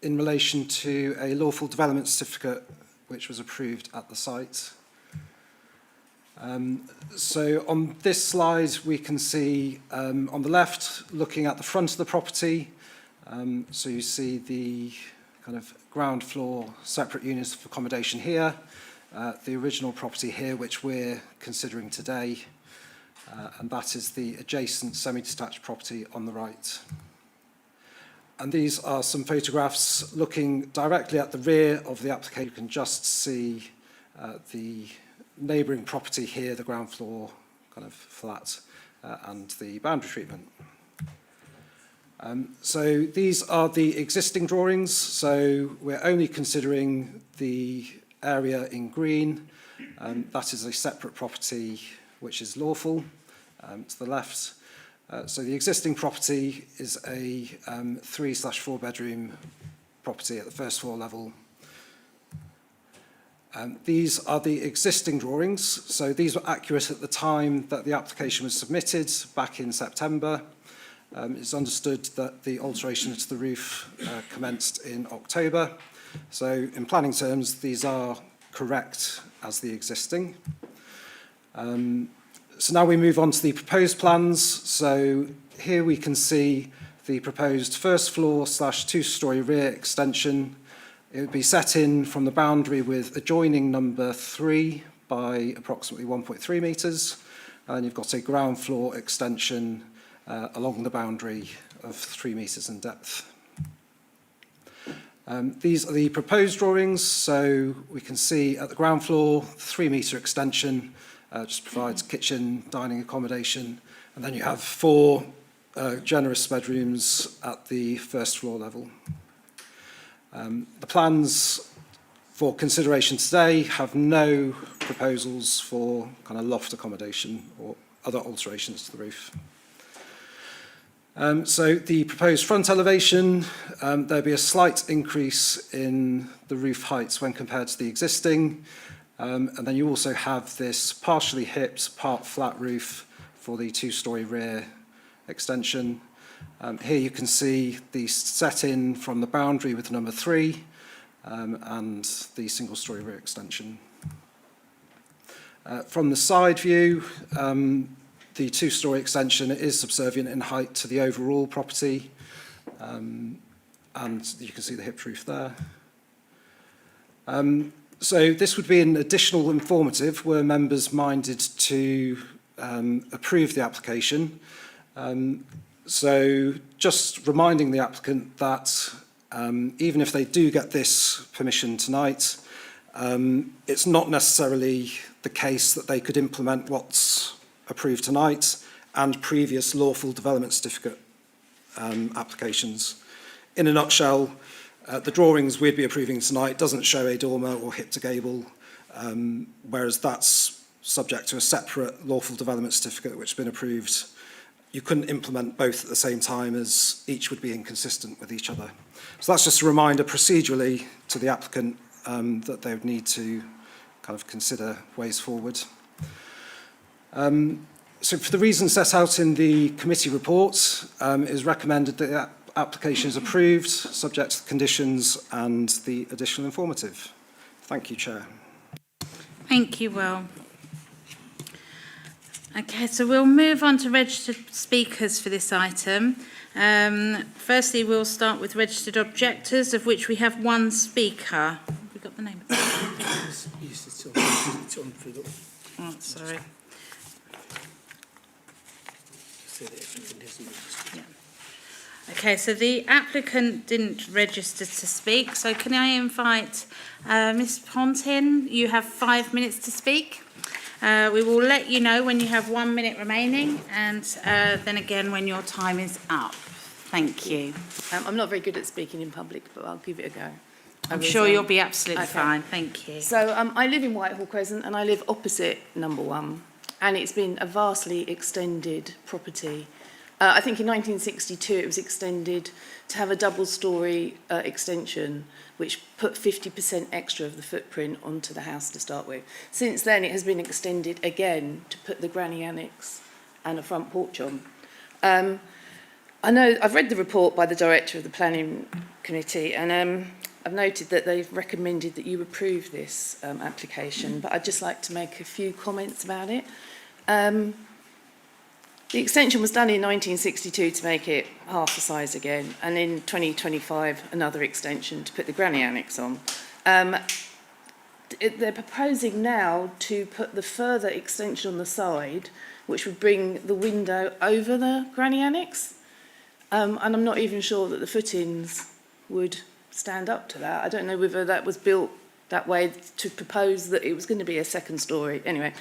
relation to a lawful development certificate which was approved at the site. So on this slide we can see on the left looking at the front of the property. So you see the kind of ground floor separate units of accommodation here, the original property here which we're considering today. And that is the adjacent semi-detached property on the right. And these are some photographs looking directly at the rear of the application. You can just see the neighbouring property here, the ground floor kind of flat, and the boundary treatment. So these are the existing drawings. So we're only considering the area in green. That is a separate property which is lawful. To the left. So the existing property is a 3/4 bedroom property at the first floor level. These are the existing drawings. So these were accurate at the time that the application was submitted back in September. It's understood that the alteration to the roof commenced in October. So in planning terms, these are correct as the existing. So now we move on to the proposed plans. So here we can see the proposed first floor / two-storey rear extension. It would be set in from the boundary with adjoining number 3 by approximately 1.3 metres. And you've got a ground floor extension along the boundary of 3 metres in depth. These are the proposed drawings. So we can see at the ground floor, 3-metre extension. Just provides kitchen, dining accommodation, and then you have 4 generous bedrooms at the first floor level. The plans for consideration today have no proposals for kind of loft accommodation or other alterations to the roof. So the proposed front elevation, there'll be a slight increase in the roof heights when compared to the existing. And then you also have this partially hipped, part flat roof for the 2-storey rear extension. Here you can see the set-in from the boundary with number 3 and the single-storey rear extension. From the side view, the two-storey extension is subservient in height to the overall property, and you can see the hipped roof there. So this would be an additional informative were members minded to approve the application. So just reminding the applicant that even if they do get this permission tonight, it's not necessarily the case that they could implement what's approved tonight and previous lawful development certificate applications. In a nutshell, the drawings we'd be approving tonight doesn't show a dormer or hip to gable, whereas that's subject to a separate lawful development certificate which has been approved. You couldn't implement both at the same time as each would be inconsistent with each other. So that's just a reminder procedurally to the applicant that they would need to kind of consider ways forward. So for the reasons set out in the committee report, it is recommended that the application is approved, subject to the conditions and the additional informative. Thank you, Chair. Thank you, Will. Okay, so we'll move on to registered speakers for this item. Firstly, we'll start with registered objectors, of which we have one speaker. Have we got the name? Oh, sorry. Yeah. Okay, so the applicant didn't register to speak, so can I invite Ms Pontin? You have 5 minutes to speak. We will let you know when you have 1 minute remaining, and then again when your time is up. Thank you. I'm not very good at speaking in public, but I'll give it a go. I'm sure you'll be absolutely fine. Thank you. So I live in Whitehall Crescent and I live opposite number 1, and it's been a vastly extended property. I think in 1962 it was extended to have a double-storey extension, which put 50% extra of the footprint onto the house to start with. Since then, it has been extended again to put the granny annex and a front porch on. I know I've read the report by the director of the planning committee, and I've noted that they've recommended that you approve this application, but I'd just like to make a few comments about it. The extension was done in 1962 to make it half the size again, and in 2025 another extension to put the granny annex on. They're proposing now to put the further extension on the side, which would bring the window over the granny annex, and I'm not even sure that the footings would stand up to that. I don't know whether that was built that way to propose that it was going to be a second storey. Anyway,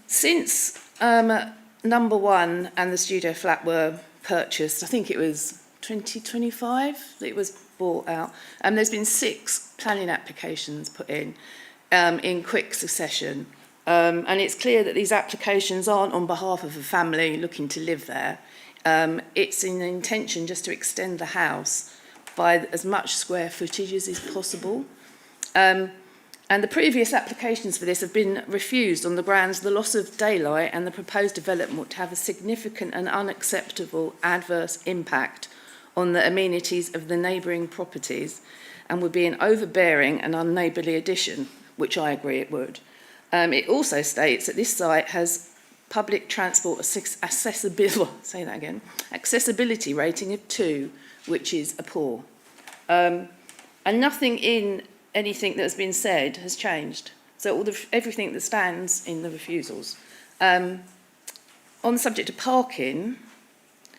since number 1 and the studio flat were purchased, I think it was 2025 that it was bought out, and there's been 6 planning applications put in quick succession, and it's clear that these applications aren't on behalf of a family looking to live there. It's an intention just to extend the house by as much square footage as is possible. And the previous applications for this have been refused on the grounds the loss of daylight and the proposed development would have a significant and unacceptable adverse impact on the amenities of the neighbouring properties and would be an overbearing and unneighbourly addition, which I agree it would. It also states that this site has public transport accessibility rating of 2, which is a poor. And nothing in anything that has been said has changed. So everything that stands in the refusals. On the subject of parking,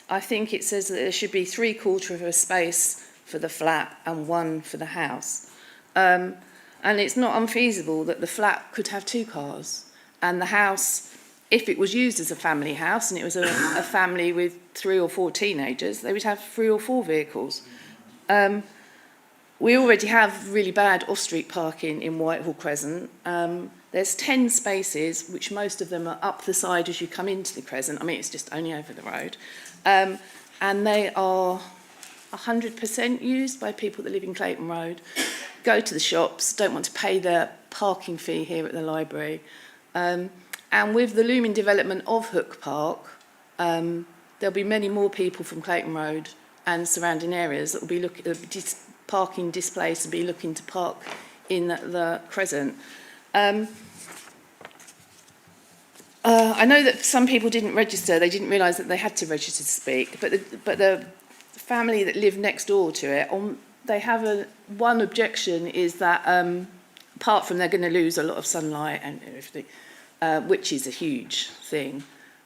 I think it says that there should be 3/4 of a space for the flat and 1 for the house. And it's not unfeasible that the flat could have 2 cars, and the house, if it was used as a family house and it was a family with 3 or 4 teenagers, they would have 3 or 4 vehicles. We already have really bad off-street parking in Whitehall Crescent. There's 10 spaces, which most of them are up the side as you come into the Crescent. I mean, it's just only over the road. And they are 100% used by people that live in Clayton Road, go to the shops, don't want to pay their parking fee here at the library. And with the looming development of Hook Park, there'll be many more people from Clayton Road and surrounding areas that will be parking displaced and be looking to park in the Crescent. I know that some people didn't register. They didn't realise that they had to register to speak. But the family that live next door to it, they have one objection is that apart from they're going to lose a lot of sunlight and everything, which is a huge thing,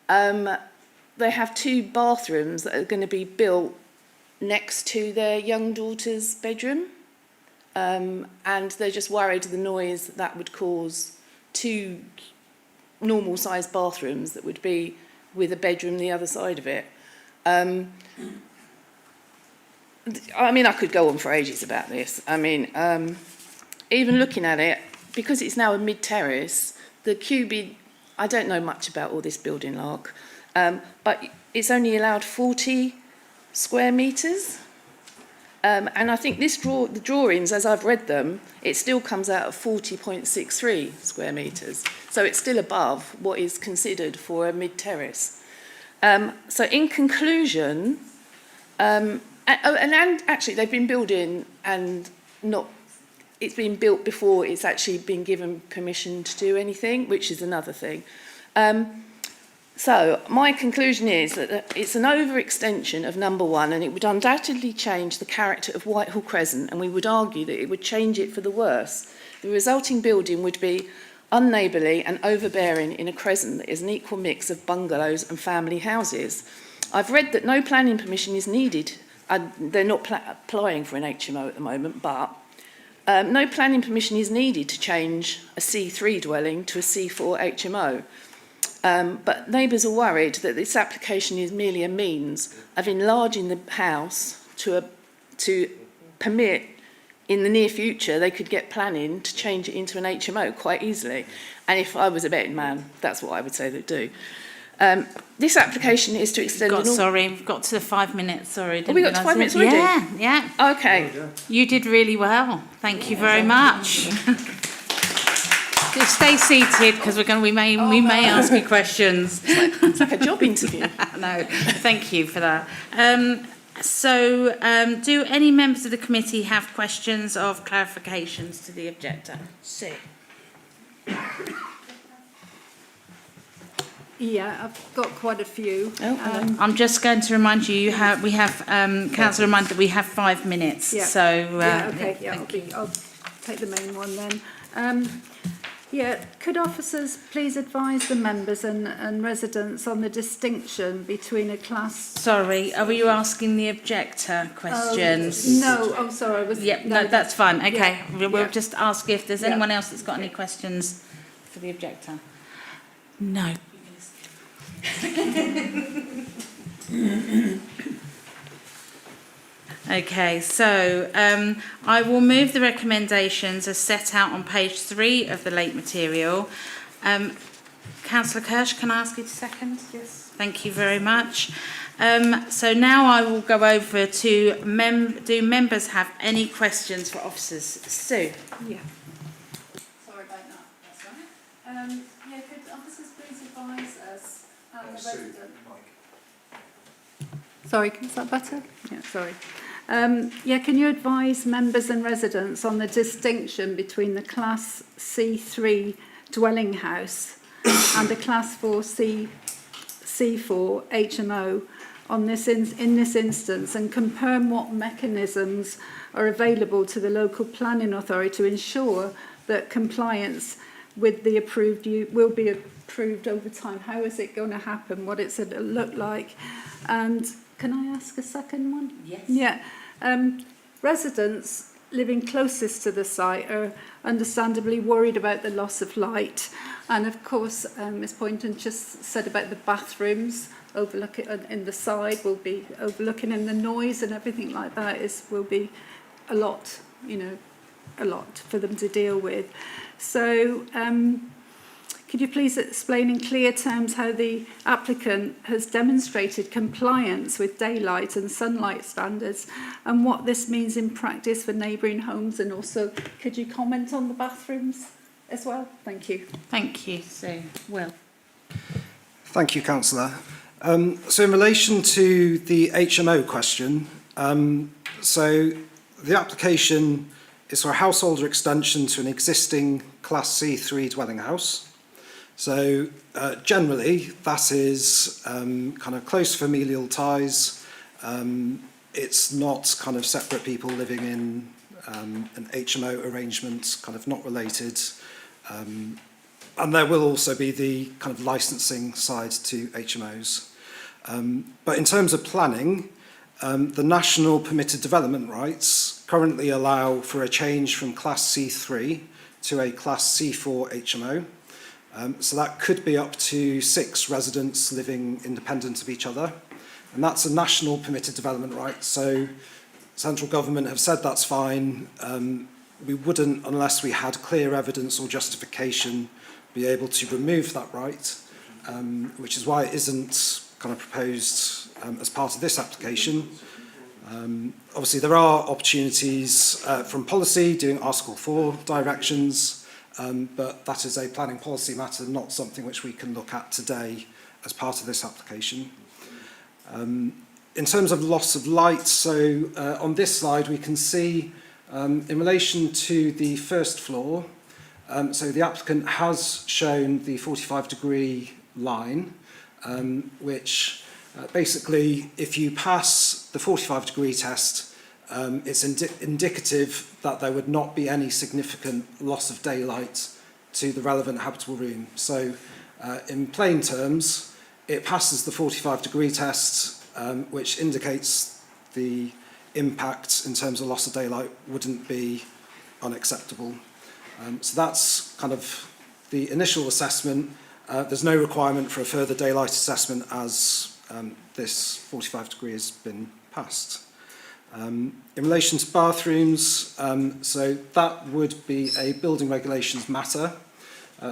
they have 2 bathrooms that are going to be built next to their young daughter's bedroom. And they're just worried the noise that would cause 2 normal-sized bathrooms that would be with a bedroom the other side of it. I mean, I could go on for ages about this. I mean, even looking at it, because it's now a mid-terrace, the QB, I don't know much about all this building lark, but it's only allowed 40 square metres. And I think the drawings, as I've read them, it still comes out at 40.63 square metres. So it's still above what is considered for a mid-terrace. So in conclusion, and actually they've been building and it's been built before it's actually been given permission to do anything, which is another thing. So my conclusion is that it's an overextension of number 1, and it would undoubtedly change the character of Whitehall Crescent, and we would argue that it would change it for the worse. The resulting building would be unneighbourly and overbearing in a crescent that is an equal mix of bungalows and family houses. I've read that no planning permission is needed, and they're not applying for an HMO at the moment, but no planning permission is needed to change a C3 dwelling to a C4 HMO. But neighbours are worried that this application is merely a means of enlarging the house to permit in the near future they could get planning to change it into an HMO quite easily. And if I was a betting man, that's what I would say they'd do. This application is to extend... Sorry, we've got to the 5 minutes, sorry. We got to 5 minutes already? Yeah. Okay. You did really well. Thank you very much. Stay seated because we may ask you questions. It's like a job interview. No, thank you for that. Do any members of the committee have questions of clarifications to the objector? Sue. Yeah, I've got quite a few. I'm just going to remind you, Councillor remind that we have 5 minutes. Yeah. I'll take the main one then. Could officers please advise the members and residents on the distinction between a class... Sorry, are you asking the objector questions? No, I'm sorry. No, that's fine. Okay, we'll just ask if there's anyone else that's got any questions for the objector. No. Okay, so I will move the recommendations as set out on page 3 of the late material. Councillor Kirsch, can I ask you to second? Yes. Thank you very much. So now I will go over to do members have any questions for officers? Sue? Yeah. Sorry about that. That's right. Could officers please advise us and the resident... Sorry, is that better? Yeah, sorry. Can you advise members and residents on the distinction between the Class C3 dwelling house and the Class 4 C4 HMO on this in this instance, and confirm what mechanisms are available to the local planning authority to ensure that compliance with the approved will be approved over time? How is it going to happen? What it's going to look like? And can I ask a second one? Yes. Yeah. Residents living closest to the site are understandably worried about the loss of light. And of course, Ms Poynton just said about the bathrooms overlooking in the side will be overlooking, and the noise and everything like that will be a lot, a lot for them to deal with. So could you please explain in clear terms how the applicant has demonstrated compliance with daylight and sunlight standards, and what this means in practice for neighbouring homes? And also, could you comment on the bathrooms as well? Thank you. Thank you, Sue. Will? Thank you, Councillor. So in relation to the HMO question, so the application is for a householder extension to an existing Class C3 dwelling house. So generally, that is kind of close familial ties. It's not kind of separate people living in an HMO arrangement, kind of not related. And there will also be the kind of licensing side to HMOs. But in terms of planning, the national permitted development rights currently allow for a change from Class C3 to a Class C4 HMO. So that could be up to 6 residents living independent of each other. And that's a national permitted development right. So central government have said that's fine. We wouldn't, unless we had clear evidence or justification, be able to remove that right, which is why it isn't kind of proposed as part of this application. Obviously, there are opportunities from policy doing Article 4 directions, but that is a planning policy matter, not something which we can look at today as part of this application. In terms of loss of light, so on this slide we can see in relation to the first floor, so the applicant has shown the 45-degree line, which basically, if you pass the 45-degree test, it's indicative that there would not be any significant loss of daylight to the relevant habitable room. So in plain terms, it passes the 45-degree test, which indicates the impact in terms of loss of daylight wouldn't be unacceptable. So that's kind of the initial assessment. There's no requirement for a further daylight assessment as this 45-degree has been passed. In relation to bathrooms, so that would be a building regulations matter.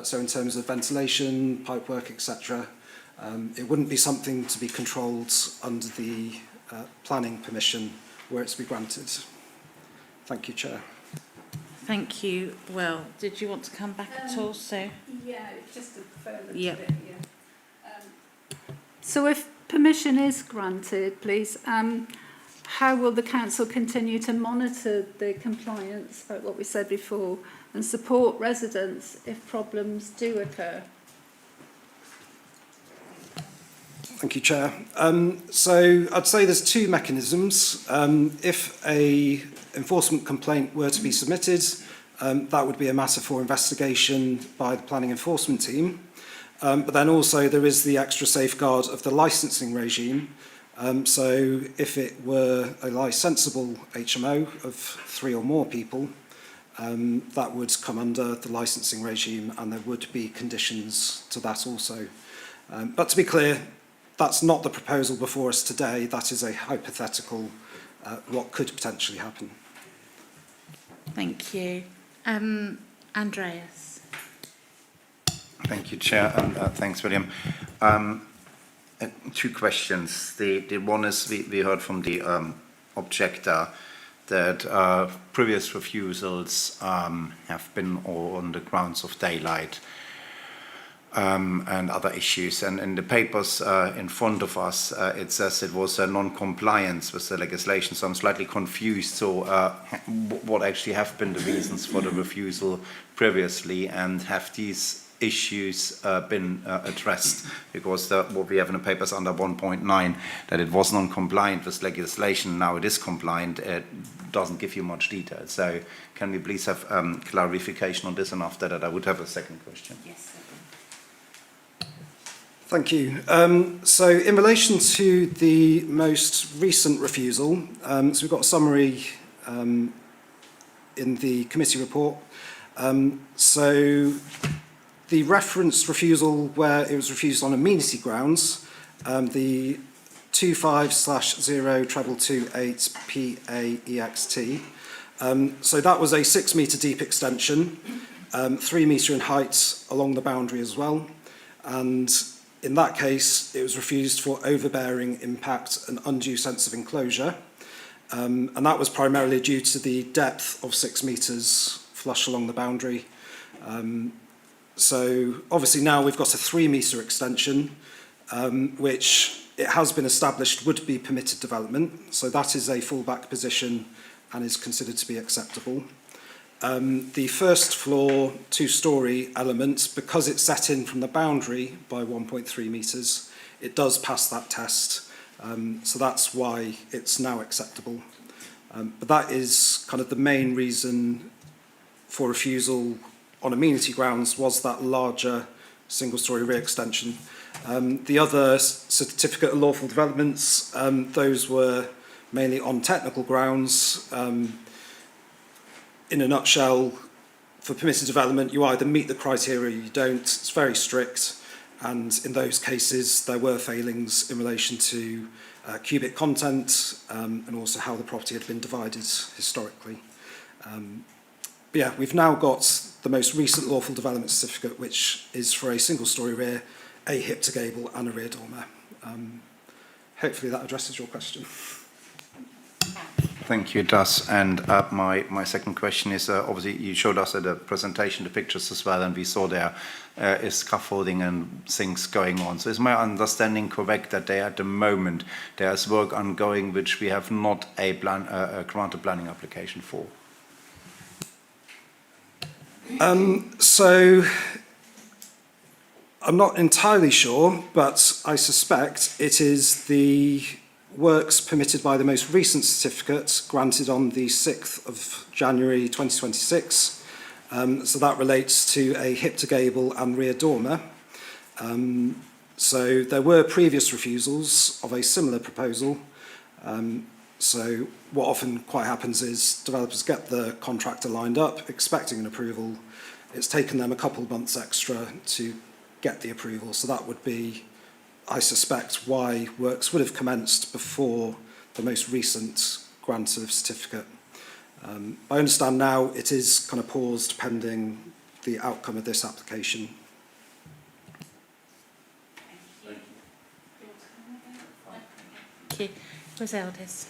So in terms of ventilation, pipework, etc., it wouldn't be something to be controlled under the planning permission were it to be granted. Thank you, Chair. Thank you. Well, did you want to come back at all, Sue? Yeah, just to further Yep. it, yeah. So if permission is granted, please, how will the council continue to monitor the compliance, about what we said before, and support residents if problems do occur? Thank you, Chair. So I'd say there's 2 mechanisms. If a enforcement complaint were to be submitted, that would be a matter for investigation by the planning enforcement team. But then also there is the extra safeguard of the licensing regime. So if it were a licensable HMO of 3 or more people, that would come under the licensing regime, and there would be conditions to that also. But to be clear, that's not the proposal before us today. That is a hypothetical, what could potentially happen. Thank you. Andreas. Thank you, Chair, and thanks, William. 2 questions. The one is we heard from the objector that previous refusals have been all on the grounds of daylight and other issues. And in the papers in front of us, it says it was a non-compliance with the legislation. So I'm slightly confused. So what actually have been the reasons for the refusal previously, and have these issues been addressed? Because what we have in the papers under 1.9, that it was non-compliant with legislation, now it is compliant, it doesn't give you much detail. So can we please have clarification on this, and after that I would have a second question. Yes. Thank you. So in relation to the most recent refusal, so we've got a summary in the committee report. So the referenced refusal where it was refused on amenity grounds, the 25/02228 PAEXT. So that was a 6-metre deep extension, 3 metre in height along the boundary as well. And in that case, it was refused for overbearing impact and undue sense of enclosure. And that was primarily due to the depth of 6 metres flush along the boundary. So obviously now we've got a 3-metre extension, which it has been established would be permitted development. So that is a fallback position and is considered to be acceptable. The first floor two-storey element, because it's set in from the boundary by 1.3 metres, it does pass that test. So that's why it's now acceptable. But that is kind of the main reason for refusal on amenity grounds, was that larger single-storey rear extension. The other certificate of lawful developments, those were mainly on technical grounds. In a nutshell, for permitted development, you either meet the criteria or you don't. It's very strict, and in those cases there were failings in relation to cubic content and also how the property had been divided historically. But yeah, we've now got the most recent lawful development certificate, which is for a single-storey rear, a hip to gable and a rear dormer. Hopefully that addresses your question. Thank you, it does. And my second question is, obviously you showed us at the presentation the pictures as well, and we saw there is scaffolding and things going on. So is my understanding correct that at the moment there is work ongoing which we have not a granted planning application for? So I'm not entirely sure, but I suspect it is the works permitted by the most recent certificate granted on the 6th of January 2026. So that relates to a hip to gable and rear dormer. So there were previous refusals of a similar proposal. So what often quite happens is developers get the contractor lined up expecting an approval. It's taken them a couple of months extra to get the approval. So that would be, I suspect, why works would have commenced before the most recent grant of certificate. I understand now it is kind of paused pending the outcome of this application. Thank you. Griseldis.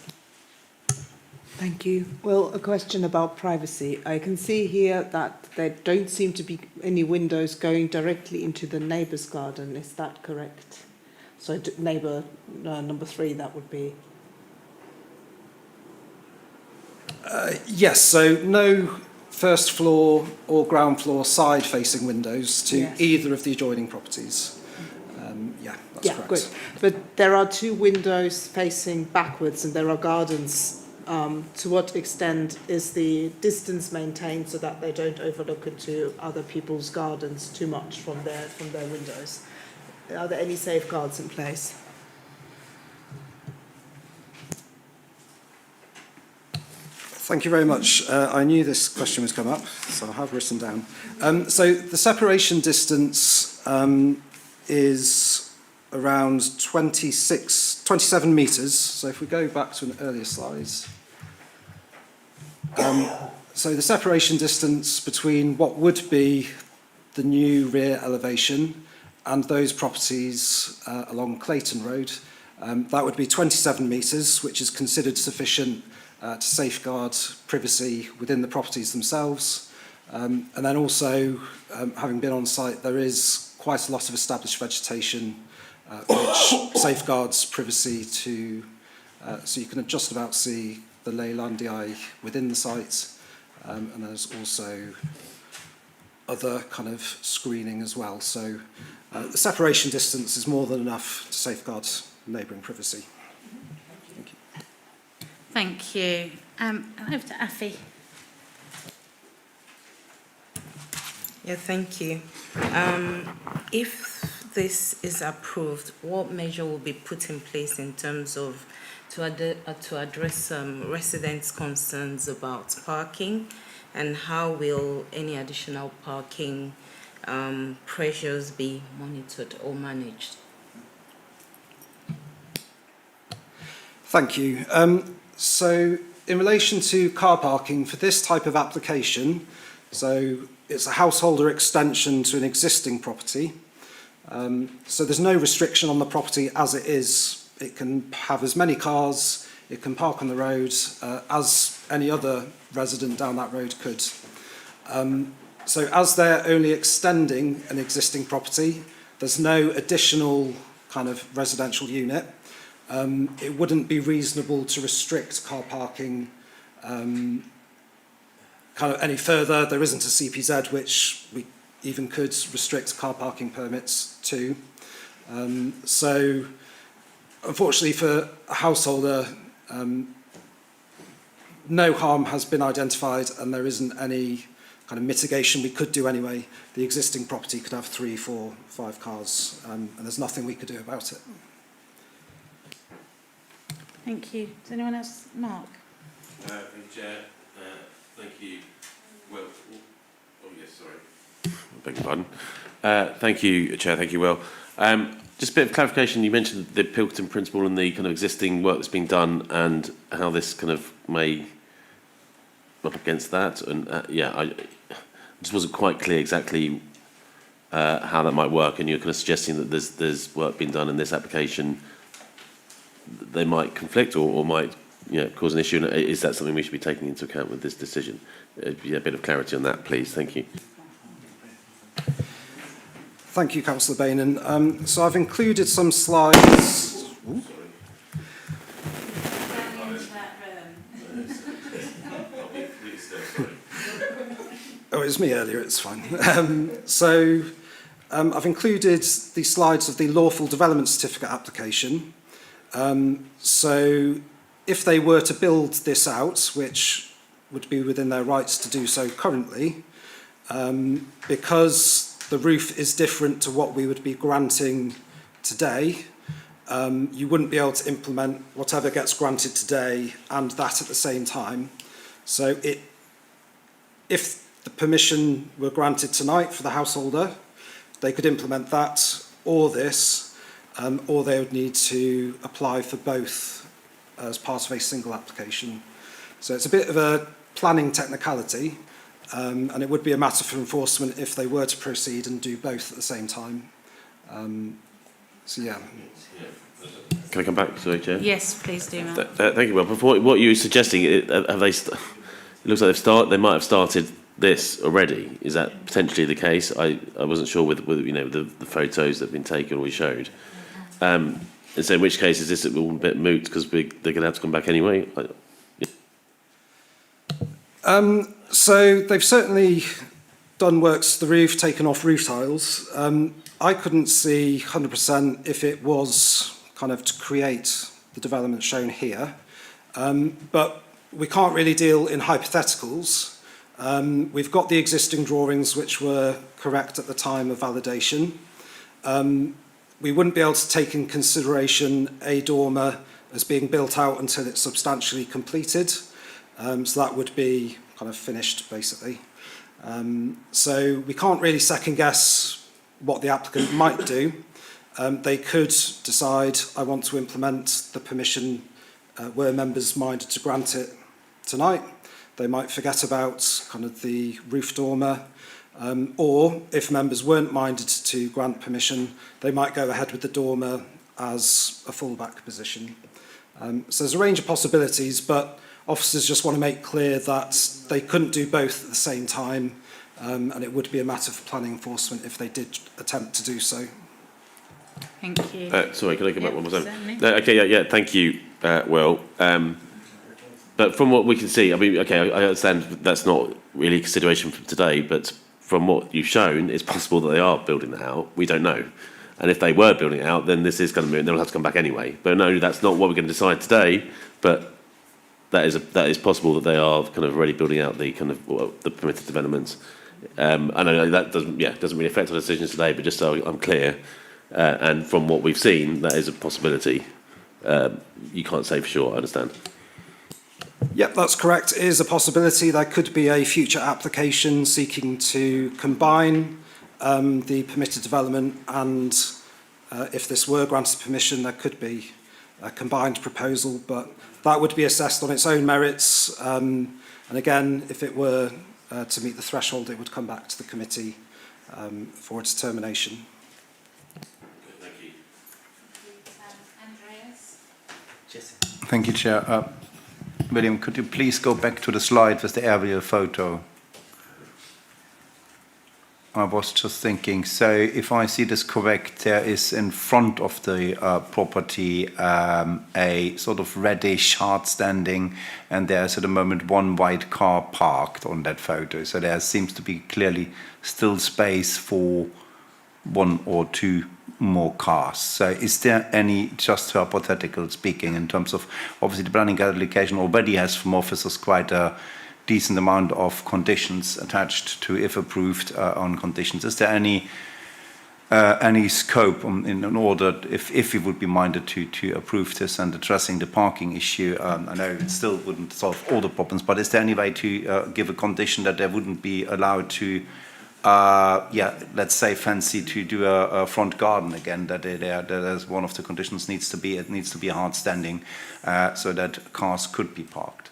Thank you. Well, a question about privacy. I can see here that there don't seem to be any windows going directly into the neighbour's garden. Is that correct? So neighbour number 3, that would be. Yes, so no first floor or ground floor side facing windows to either of the adjoining properties. Yeah, that's correct. Good. But there are 2 windows facing backwards and there are gardens. To what extent is the distance maintained so that they don't overlook into other people's gardens too much from their windows? Are there any safeguards in place? Thank you very much. I knew this question was come up, so I have written down. So the separation distance is around 27 metres. So if we go back to an earlier slide. So the separation distance between what would be the new rear elevation and those properties along Clayton Road, that would be 27 metres, which is considered sufficient to safeguard privacy within the properties themselves. And then also, having been on site, there is quite a lot of established vegetation which safeguards privacy to, so you can just about see the leylandii within the site, and there's also other kind of screening as well. So the separation distance is more than enough to safeguard neighbouring privacy. Thank you. Over to Afi. Yeah, thank you. If this is approved, what measure will be put in place in terms of to address residents' concerns about parking, and how will any additional parking pressures be monitored or managed? Thank you. So in relation to car parking for this type of application, so it's a householder extension to an existing property. So there's no restriction on the property as it is. It can have as many cars, it can park on the road as any other resident down that road could. So as they're only extending an existing property, there's no additional kind of residential unit. It wouldn't be reasonable to restrict car parking kind of any further. There isn't a CPZ which we even could restrict car parking permits to. So unfortunately for a householder, no harm has been identified and there isn't any kind of mitigation we could do anyway. The existing property could have 3, 4, 5 cars and there's nothing we could do about it. Thank you. Does anyone else? Mark? Thank you, Chair. Thank you. Well, oh yes, sorry. Beg your pardon. Thank you, Chair. Thank you, Will. Just a bit of clarification. You mentioned the Pilkington principle and the kind of existing work that's been done and how this kind of may up against that. And yeah, I just wasn't quite clear exactly how that might work. And you're kind of suggesting that there's work being done in this application. They might conflict or might cause an issue. And is that something we should be taking into account with this decision? Yeah, a bit of clarity on that, please. Thank you. Thank you, Councillor Bainan. So I've included some slides. Ooh. Oh, it was me earlier, it's fine. I've included the slides of the lawful development certificate application. So if they were to build this out, which would be within their rights to do so currently, because the roof is different to what we would be granting today, you wouldn't be able to implement whatever gets granted today and that at the same time. So if the permission were granted tonight for the householder, they could implement that or this, or they would need to apply for both as part of a single application. So it's a bit of a planning technicality, and it would be a matter for enforcement if they were to proceed and do both at the same time. So yeah. Can I come back to it, Chair? Yes, please do, Matt. Thank you, Will. Before what you were suggesting, have they? It looks like they might have started this already. Is that potentially the case? I wasn't sure with the photos that have been taken or we showed. And so in which case is this all a bit moot because they're going to have to come back anyway? So they've certainly done works to the roof, taken off roof tiles. I couldn't see 100% if it was kind of to create the development shown here. But we can't really deal in hypotheticals. We've got the existing drawings which were correct at the time of validation. We wouldn't be able to take in consideration a dormer as being built out until it's substantially completed. So that would be kind of finished, basically. So we can't really second guess what the applicant might do. They could decide, I want to implement the permission were members minded to grant it tonight. They might forget about kind of the roof dormer, or if members weren't minded to grant permission, they might go ahead with the dormer as a fallback position. So there's a range of possibilities, but officers just want to make clear that they couldn't do both at the same time, and it would be a matter for planning enforcement if they did attempt to do so. Thank you. Sorry, can I come back one more time? Certainly. No, okay, yeah, thank you, Will. But from what we can see, I mean, okay, I understand that's not really a consideration for today, but from what you've shown, it's possible that they are building it out. We don't know. And if they were building it out, then this is going to move, and they'll have to come back anyway. But no, that's not what we're going to decide today, but that is possible that they are kind of already building out the kind of the permitted developments. I know that doesn't really affect our decisions today, but just so I'm clear, and from what we've seen, that is a possibility. You can't say for sure, I understand. Yep, that's correct. It is a possibility. There could be a future application seeking to combine the permitted development, and if this were granted permission, there could be a combined proposal, but that would be assessed on its own merits. And again, if it were to meet the threshold, it would come back to the committee for its determination. Thank you. Andreas? Thank you, Chair. William, could you please go back to the slide with the aerial photo? I was just thinking, so if I see this correct, there is in front of the property a sort of reddish hard standing, and there's at the moment one white car parked on that photo. So there seems to be clearly still space for one or two more cars. So is there any, just hypothetical speaking, in terms of, obviously the planning application already has from officers quite a decent amount of conditions attached to, if approved, on conditions. Is there any scope in order, if you would be minded to approve this and addressing the parking issue? I know it still wouldn't solve all the problems, but is there any way to give a condition that they wouldn't be allowed to, let's say fancy to do a front garden again, that as one of the conditions needs to be, it needs to be hard standing so that cars could be parked?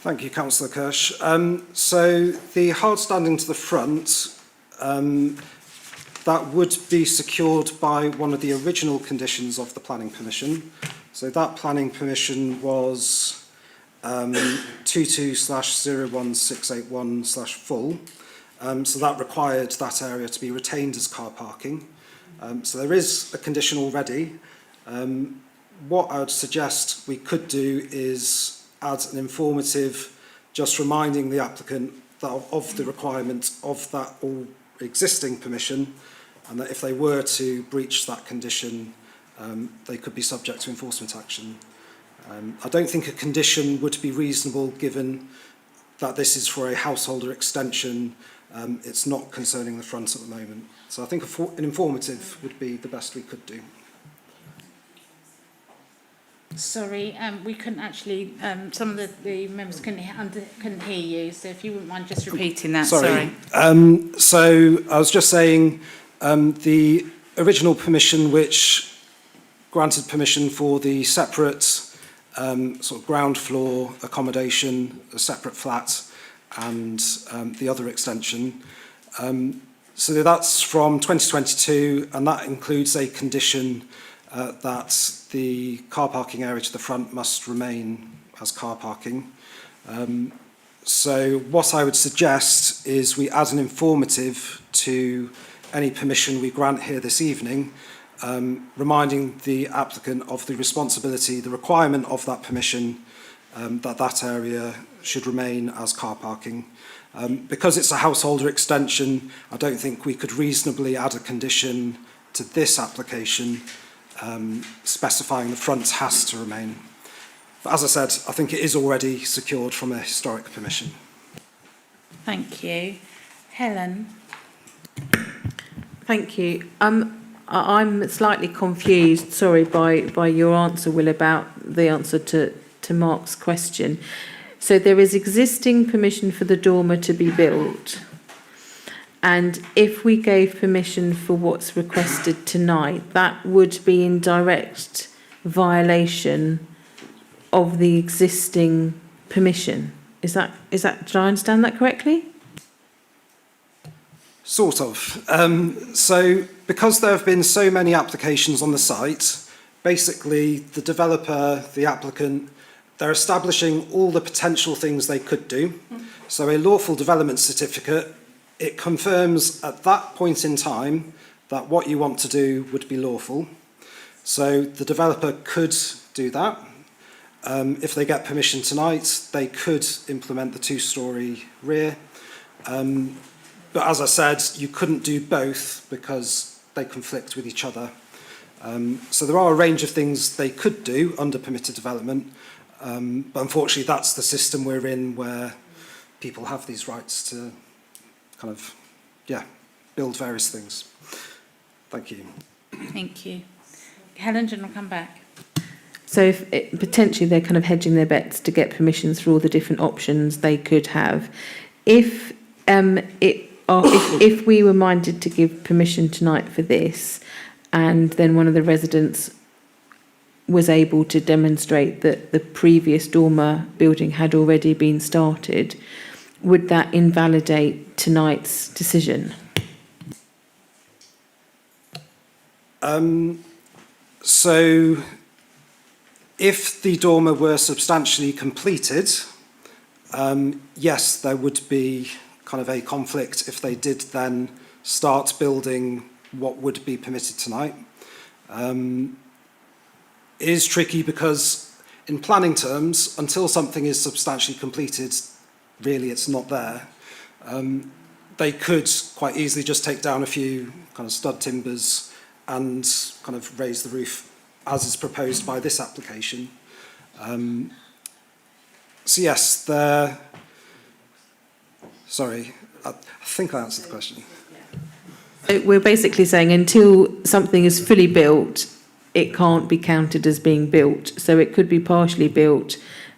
Thank you, Councillor Kirsch. So the hard standing to the front, that would be secured by one of the original conditions of the planning permission. So that planning permission was 22/01681/full. So that required that area to be retained as car parking. So there is a condition already. What I would suggest we could do is add an informative, just reminding the applicant that of the requirement of that all existing permission, and that if they were to breach that condition, they could be subject to enforcement action. I don't think a condition would be reasonable given that this is for a householder extension. It's not concerning the front at the moment. So I think an informative would be the best we could do. Sorry, we couldn't actually, some of the members couldn't hear you, so if you wouldn't mind just repeating that, sorry. So I was just saying the original permission which granted permission for the separate sort of ground floor accommodation, a separate flat, and the other extension. So that's from 2022, and that includes a condition that the car parking area to the front must remain as car parking. So what I would suggest is we add an informative to any permission we grant here this evening, reminding the applicant of the responsibility, the requirement of that permission, that area should remain as car parking. Because it's a householder extension, I don't think we could reasonably add a condition to this application specifying the front has to remain. But as I said, I think it is already secured from a historic permission. Thank you. Helen? Thank you. I'm slightly confused, sorry, by your answer, Will, about the answer to Mark's question. So there is existing permission for the dormer to be built, and if we gave permission for what's requested tonight, that would be in direct violation of the existing permission. Is that, did I understand that correctly? Sort of. So because there have been so many applications on the site, basically the developer, the applicant, they're establishing all the potential things they could do. So a lawful development certificate, it confirms at that point in time that what you want to do would be lawful. So the developer could do that. If they get permission tonight, they could implement the two-storey rear. But as I said, you couldn't do both because they conflict with each other. So there are a range of things they could do under permitted development. But unfortunately, that's the system we're in, where people have these rights to kind of, build various things. Thank you. Thank you. Helen, do you want to come back? So if potentially they're kind of hedging their bets to get permissions for all the different options they could have. If we were minded to give permission tonight for this, and then one of the residents was able to demonstrate that the previous dormer building had already been started, would that invalidate tonight's decision? So if the dormer were substantially completed, yes, there would be kind of a conflict if they did then start building what would be permitted tonight. It is tricky because in planning terms, until something is substantially completed, really it's not there. They could quite easily just take down a few kind of stud timbers and kind of raise the roof as is proposed by this application. So yes, sorry, I think I answered the question. So we're basically saying until something is fully built, it can't be counted as being built. So it could be partially built,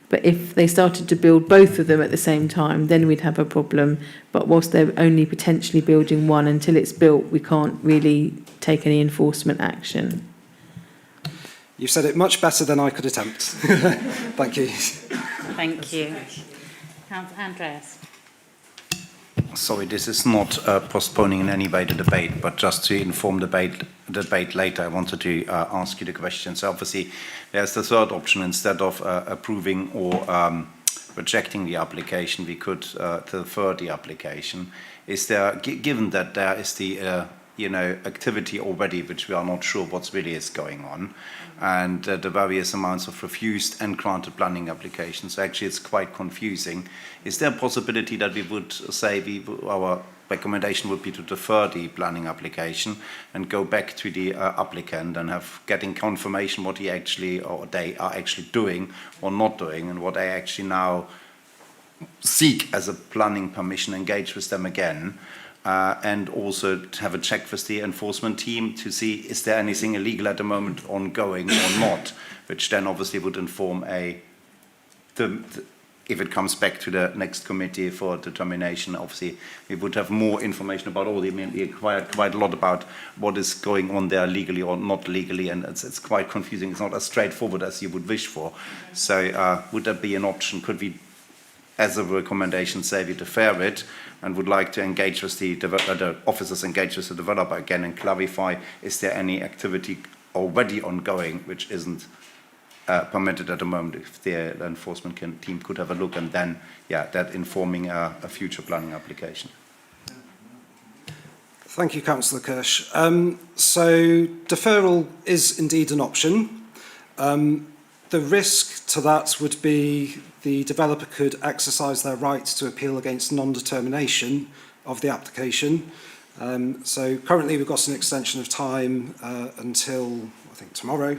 but if they started to build both of them at the same time, then we'd have a problem. But whilst they're only potentially building one, until it's built, we can't really take any enforcement action. You've said it much better than I could attempt. Thank you. Thank you. Andreas. Sorry, this is not postponing in any way the debate, but just to inform the debate later, I wanted to ask you the question. So obviously, there's the third option. Instead of approving or rejecting the application, we could defer the application. Is there, given that there is the activity already, which we are not sure what really is going on, and the various amounts of refused and granted planning applications, actually it's quite confusing. Is there a possibility that we would say our recommendation would be to defer the planning application and go back to the applicant and getting confirmation what he actually or they are actually doing or not doing, and what they actually now seek as a planning permission, engage with them again? And also to have a check with the enforcement team to see is there anything illegal at the moment ongoing or not, which then obviously would inform if it comes back to the next committee for determination. Obviously we would have more information about all the, we acquired quite a lot about what is going on there legally or not legally, and it's quite confusing. It's not as straightforward as you would wish for. So would that be an option? Could we, as a recommendation, say we defer it, and would like to engage with the officers, engage with the developer again and clarify, is there any activity already ongoing which isn't permitted at the moment? If the enforcement team could have a look, and then, that informing a future planning application. Thank you, Councillor Kirsch. So deferral is indeed an option. The risk to that would be the developer could exercise their right to appeal against non-determination of the application. So currently we've got an extension of time until, I think, tomorrow.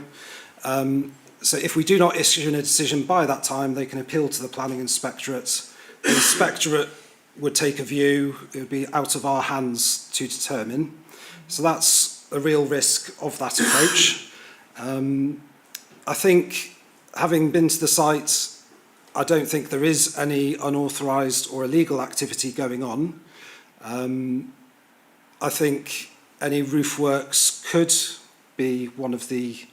So if we do not issue a decision by that time, they can appeal to the planning inspectorate. The inspectorate would take a view. It would be out of our hands to determine. So that's a real risk of that approach. I think, having been to the site, I don't think there is any unauthorised or illegal activity going on. I think any roof works could be one of the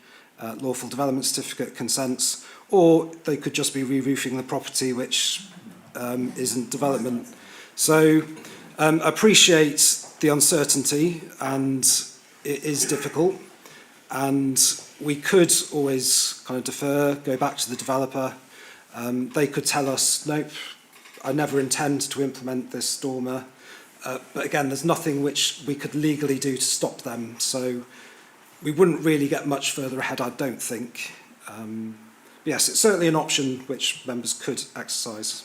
lawful development certificate consents, or they could just be re-roofing the property, which isn't development. So appreciate the uncertainty, and it is difficult, and we could always kind of defer, go back to the developer. They could tell us, nope, I never intend to implement this dormer. But again, there's nothing which we could legally do to stop them. So we wouldn't really get much further ahead, I don't think. Yes, it's certainly an option which members could exercise.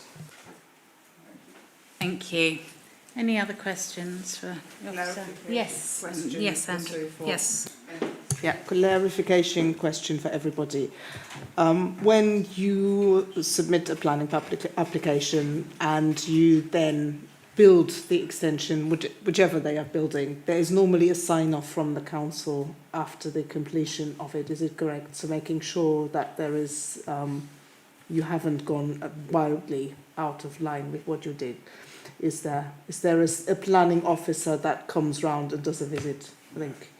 Thank you. Any other questions for the officer? Yes. Yes, Andrew. Yes. Yeah, clarification question for everybody. When you submit a planning application and you then build the extension, whichever they are building, there is normally a sign-off from the council after the completion of it. Is it correct? So making sure that there is, you haven't gone wildly out of line with what you did. Is there a planning officer that comes round and does a visit, I think,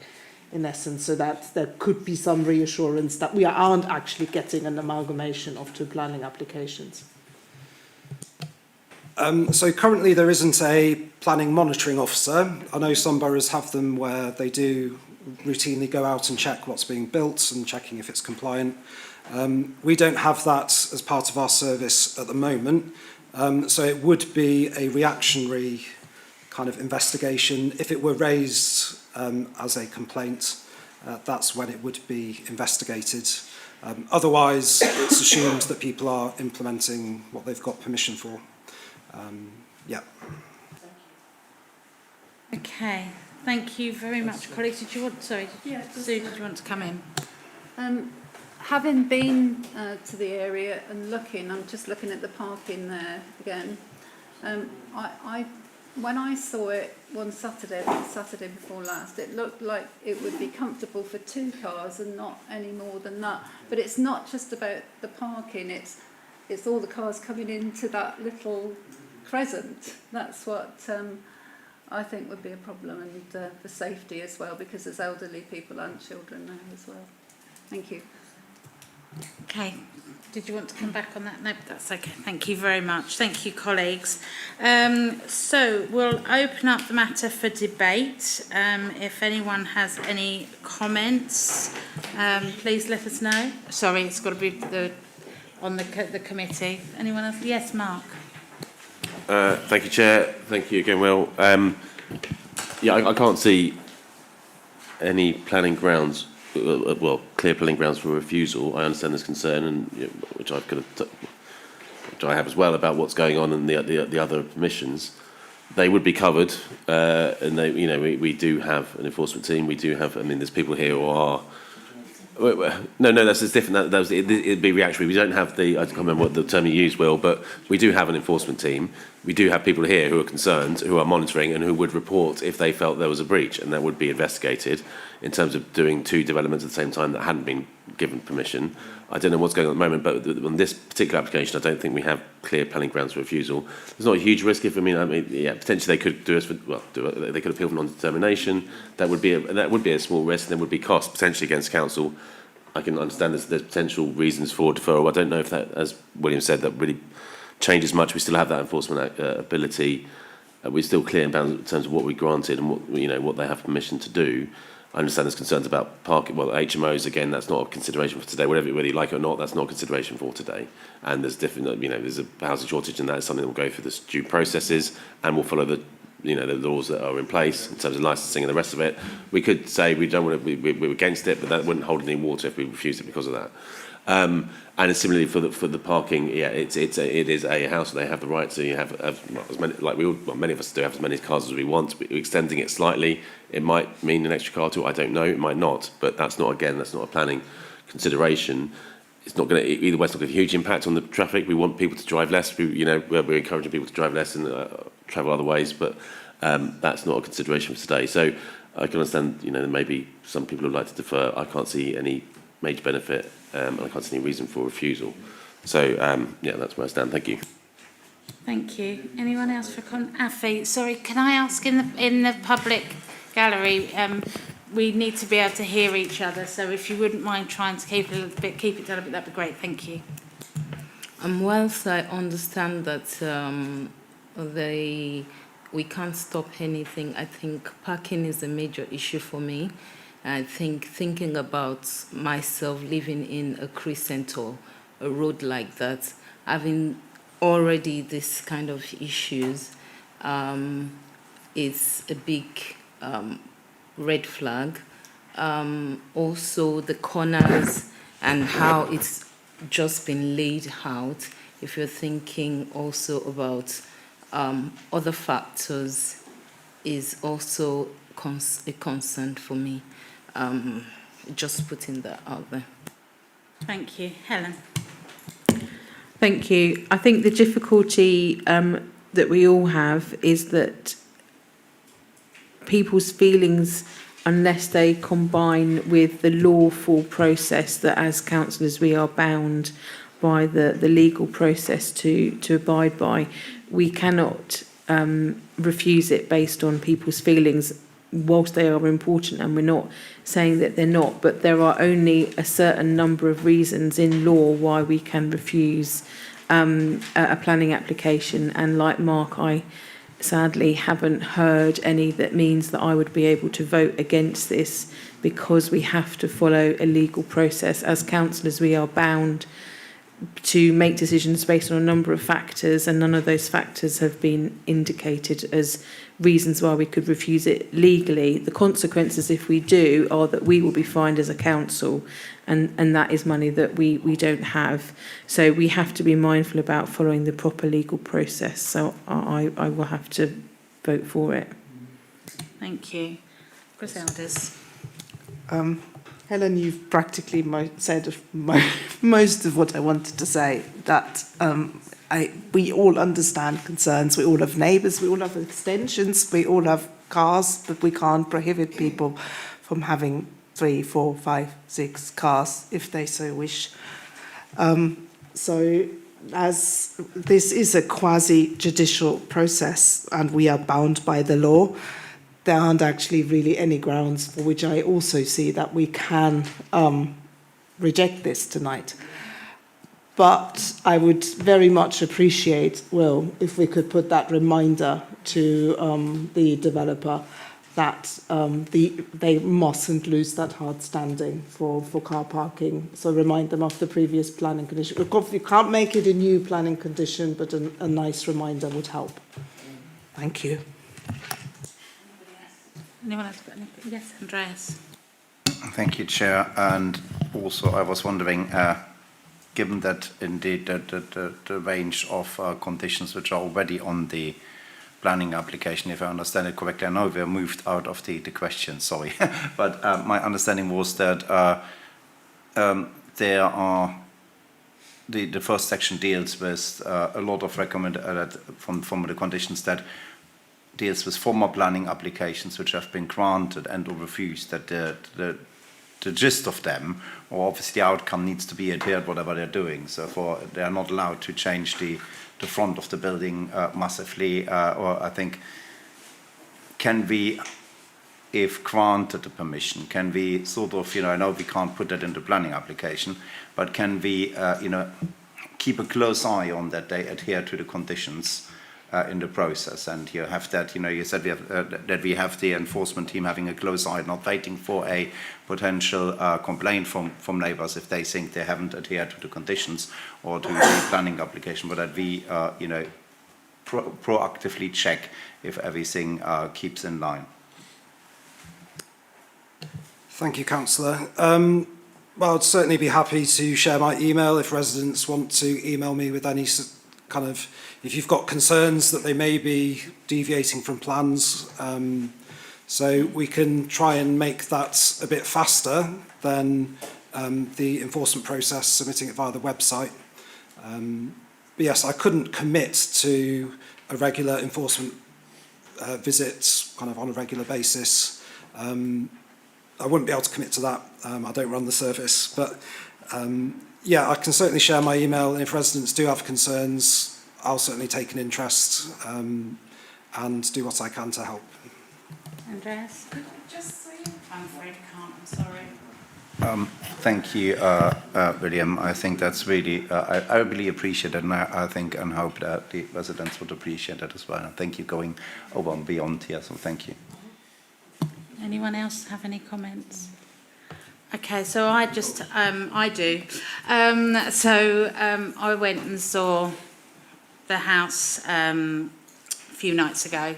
in essence, so that there could be some reassurance that we aren't actually getting an amalgamation of two planning applications? So currently there isn't a planning monitoring officer. I know some boroughs have them where they do routinely go out and check what's being built and checking if it's compliant. We don't have that as part of our service at the moment, So it would be a reactionary kind of investigation. If it were raised as a complaint, that's when it would be investigated. Otherwise, it's assumed that people are implementing what they've got permission for. Yeah. Okay, thank you very much, colleagues. Did you want, sorry, Yeah, Sue, did you want to come in? Having been to the area and looking, I'm just looking at the parking there again. When I saw it one Saturday before last, it looked like it would be comfortable for 2 cars and not any more than that. But it's not just about the parking, it's all the cars coming into that little crescent. That's what I think would be a problem, and for safety as well, because there's elderly people and children there as well. Thank you. Okay, did you want to come back on that? No, that's okay. Thank you very much. Thank you, colleagues. So we'll open up the matter for debate. If anyone has any comments, please let us know. Sorry, it's got to be on the committee. Anyone else? Yes, Mark. Thank you, Chair. Thank you again, Will. Yeah, I can't see any planning grounds, clear planning grounds for refusal. I understand this concern, and which I've kind of, which I have as well, about what's going on in the other permissions. They would be covered, and we do have an enforcement team. We do have. I mean, there's people here who are. No, that's different. It'd be reactionary. We don't have I can't remember what the term you used, Will, but we do have an enforcement team. We do have people here who are concerned, who are monitoring, and who would report if they felt there was a breach, and that would be investigated. In terms of doing 2 developments at the same time that hadn't been given permission, I don't know what's going on at the moment, but on this particular application, I don't think we have clear planning grounds for refusal. There's not a huge risk. Potentially they could do us for, they could appeal for non-determination. That would be a small risk. And there would be costs potentially against council. I can understand there's potential reasons for deferral. I don't know if that, as William said, that really changes much. We still have that enforcement ability. We're still clear in terms of what we granted and what they have permission to do. I understand there's concerns about parking. Well, HMOs, again, that's not a consideration for today. Whether you like it or not, that's not a consideration for today. And there's different, there's a housing shortage, and that is something that will go through the due processes, and will follow the laws that are in place in terms of licensing and the rest of it. We could say we don't want to, we're against it, but that wouldn't hold any water if we refused it because of that. And similarly for the parking, it is a house where they have the right to have as many, many of us do have as many cars as we want. But extending it slightly, it might mean an extra car too. I don't know. It might not. But that's not a planning consideration. It's not going to, either way, it's not going to have a huge impact on the traffic. We want people to drive less. We're encouraging people to drive less and travel other ways. But that's not a consideration for today. So I can understand. There may be some people who would like to defer. I can't see any major benefit. And I can't see any reason for refusal. So, that's where I stand. Thank you. Thank you. Anyone else for Afi? Sorry, can I ask in the public gallery? We need to be able to hear each other. So, if you wouldn't mind trying to keep it down a bit, that'd be great. Thank you. Whilst I understand that we can't stop anything, I think parking is a major issue for me. I think thinking about myself living in a crescent or a road like that, having already this kind of issues, is a big red flag. Also, the corners and how it's just been laid out. If you're thinking also about other factors, is also a concern for me. Just putting that out there. Thank you. Helen. Thank you. I think the difficulty that we all have is that people's feelings, unless they combine with the lawful process that as councillors we are bound by the legal process to abide by, we cannot refuse it based on people's feelings, whilst they are important, and we're not saying that they're not, but there are only a certain number of reasons in law why we can refuse a planning application. And like Mark, I sadly haven't heard any that means that I would be able to vote against this, because we have to follow a legal process. As councillors, we are bound to make decisions based on a number of factors, and none of those factors have been indicated as reasons why we could refuse it legally. The consequences, if we do, are that we will be fined as a council, and that is money that we don't have. So we have to be mindful about following the proper legal process. So I will have to vote for it. Thank you. Chris Elders. Helen, you've practically said most of what I wanted to say, that we all understand concerns. We all have neighbours, we all have extensions, we all have cars, but we can't prohibit people from having 3, 4, 5, 6 cars if they so wish. So as this is a quasi-judicial process and we are bound by the law, there aren't actually really any grounds for which I also see that we can reject this tonight. But I would very much appreciate, Will, if we could put that reminder to the developer that they mustn't lose that hard standing for car parking. So remind them of the previous planning condition. Of course, you can't make it a new planning condition, but a nice reminder would help. Thank you. Anyone else got anything? Yes, Andreas. Thank you, Chair. And also, I was wondering, given that indeed the range of conditions which are already on the planning application, if I understand it correctly, I know we moved out of the question, sorry, but my understanding was that there are the first section deals with a lot of from the conditions that deals with former planning applications which have been granted and or refused, that the gist of them, or obviously the outcome, needs to be adhered whatever they're doing. So they are not allowed to change the front of the building massively, or I think, can we, if granted the permission, can we sort of, I know we can't put that in the planning application, but can we, keep a close eye on that they adhere to the conditions in the process, and you have that, you said we have, that we have the enforcement team having a close eye, not waiting for a potential complaint from neighbours if they think they haven't adhered to the conditions or to the planning application, but that we, proactively check if everything keeps in line. Thank you, Councillor. Well, I'd certainly be happy to share my email if residents want to email me with any kind of, if you've got concerns that they may be deviating from plans, so we can try and make that a bit faster than the enforcement process, submitting it via the website. But yes, I couldn't commit to a regular enforcement visit kind of on a regular basis. I wouldn't be able to commit to that. I don't run the service, but yeah, I can certainly share my email, and if residents do have concerns, I'll certainly take an interest and do what I can to help. Andreas? Just say I'm afraid I can't, I'm sorry. Thank you, William. I think that's really, I really appreciate it, and I think and hope that the residents would appreciate that as well. And thank you going over and beyond here, so thank you. Anyone else have any comments? Okay, so I just, I do. I went and saw the house a few nights ago.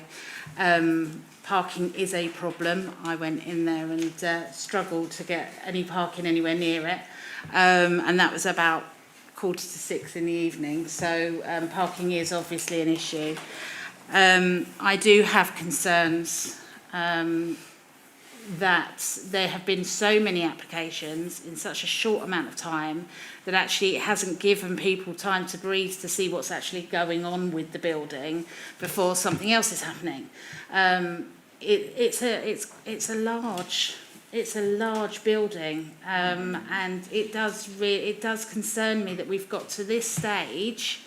Parking is a problem. I went in there and struggled to get any parking anywhere near it. And that was about 5:45 in the evening. So parking is obviously an issue. I do have concerns that there have been so many applications in such a short amount of time that actually it hasn't given people time to breathe to see what's actually going on with the building before something else is happening. It's a large building, and it does concern me that we've got to this stage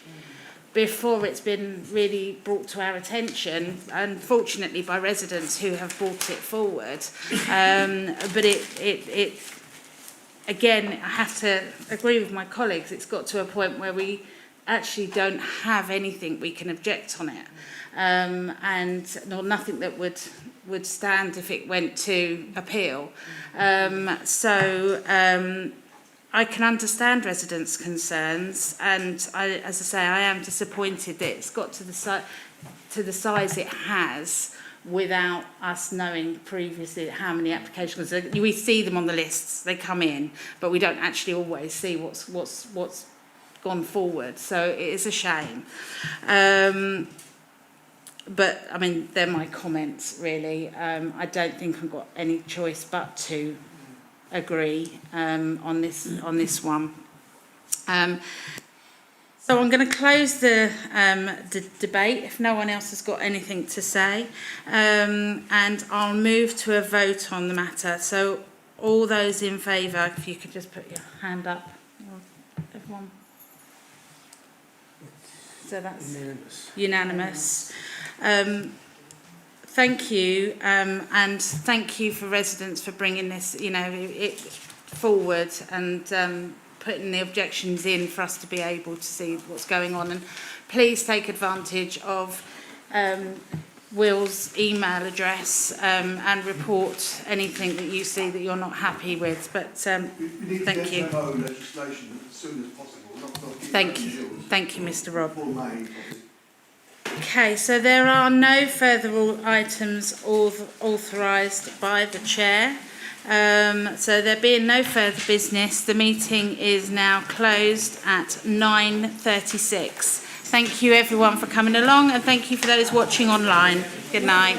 before it's been really brought to our attention, unfortunately by residents who have brought it forward. But it again, I have to agree with my colleagues, it's got to a point where we actually don't have anything we can object on it. Nothing that would stand if it went to appeal. I can understand residents' concerns, and as I say, I am disappointed that it's got to the size it has without us knowing previously how many applications. We see them on the lists, they come in, but we don't actually always see what's gone forward. So it is a shame. But I mean, they're my comments really. I don't think I've got any choice but to agree on this one. So I'm going to close the debate if no one else has got anything to say, and I'll move to a vote on the matter. So all those in favour, if you could just put your hand up, everyone. So that's unanimous. Thank you, and thank you for residents for bringing this, it forward and putting the objections in for us to be able to see what's going on. And please take advantage of Will's email address and report anything that you see that you're not happy with. But thank you. Legislation as soon as possible. Thank you, Mr. Robb. Okay, so there are no further items authorised by the chair. So there being no further business, the meeting is now closed at 9:36. Thank you everyone for coming along, and thank you for those watching online. Good night.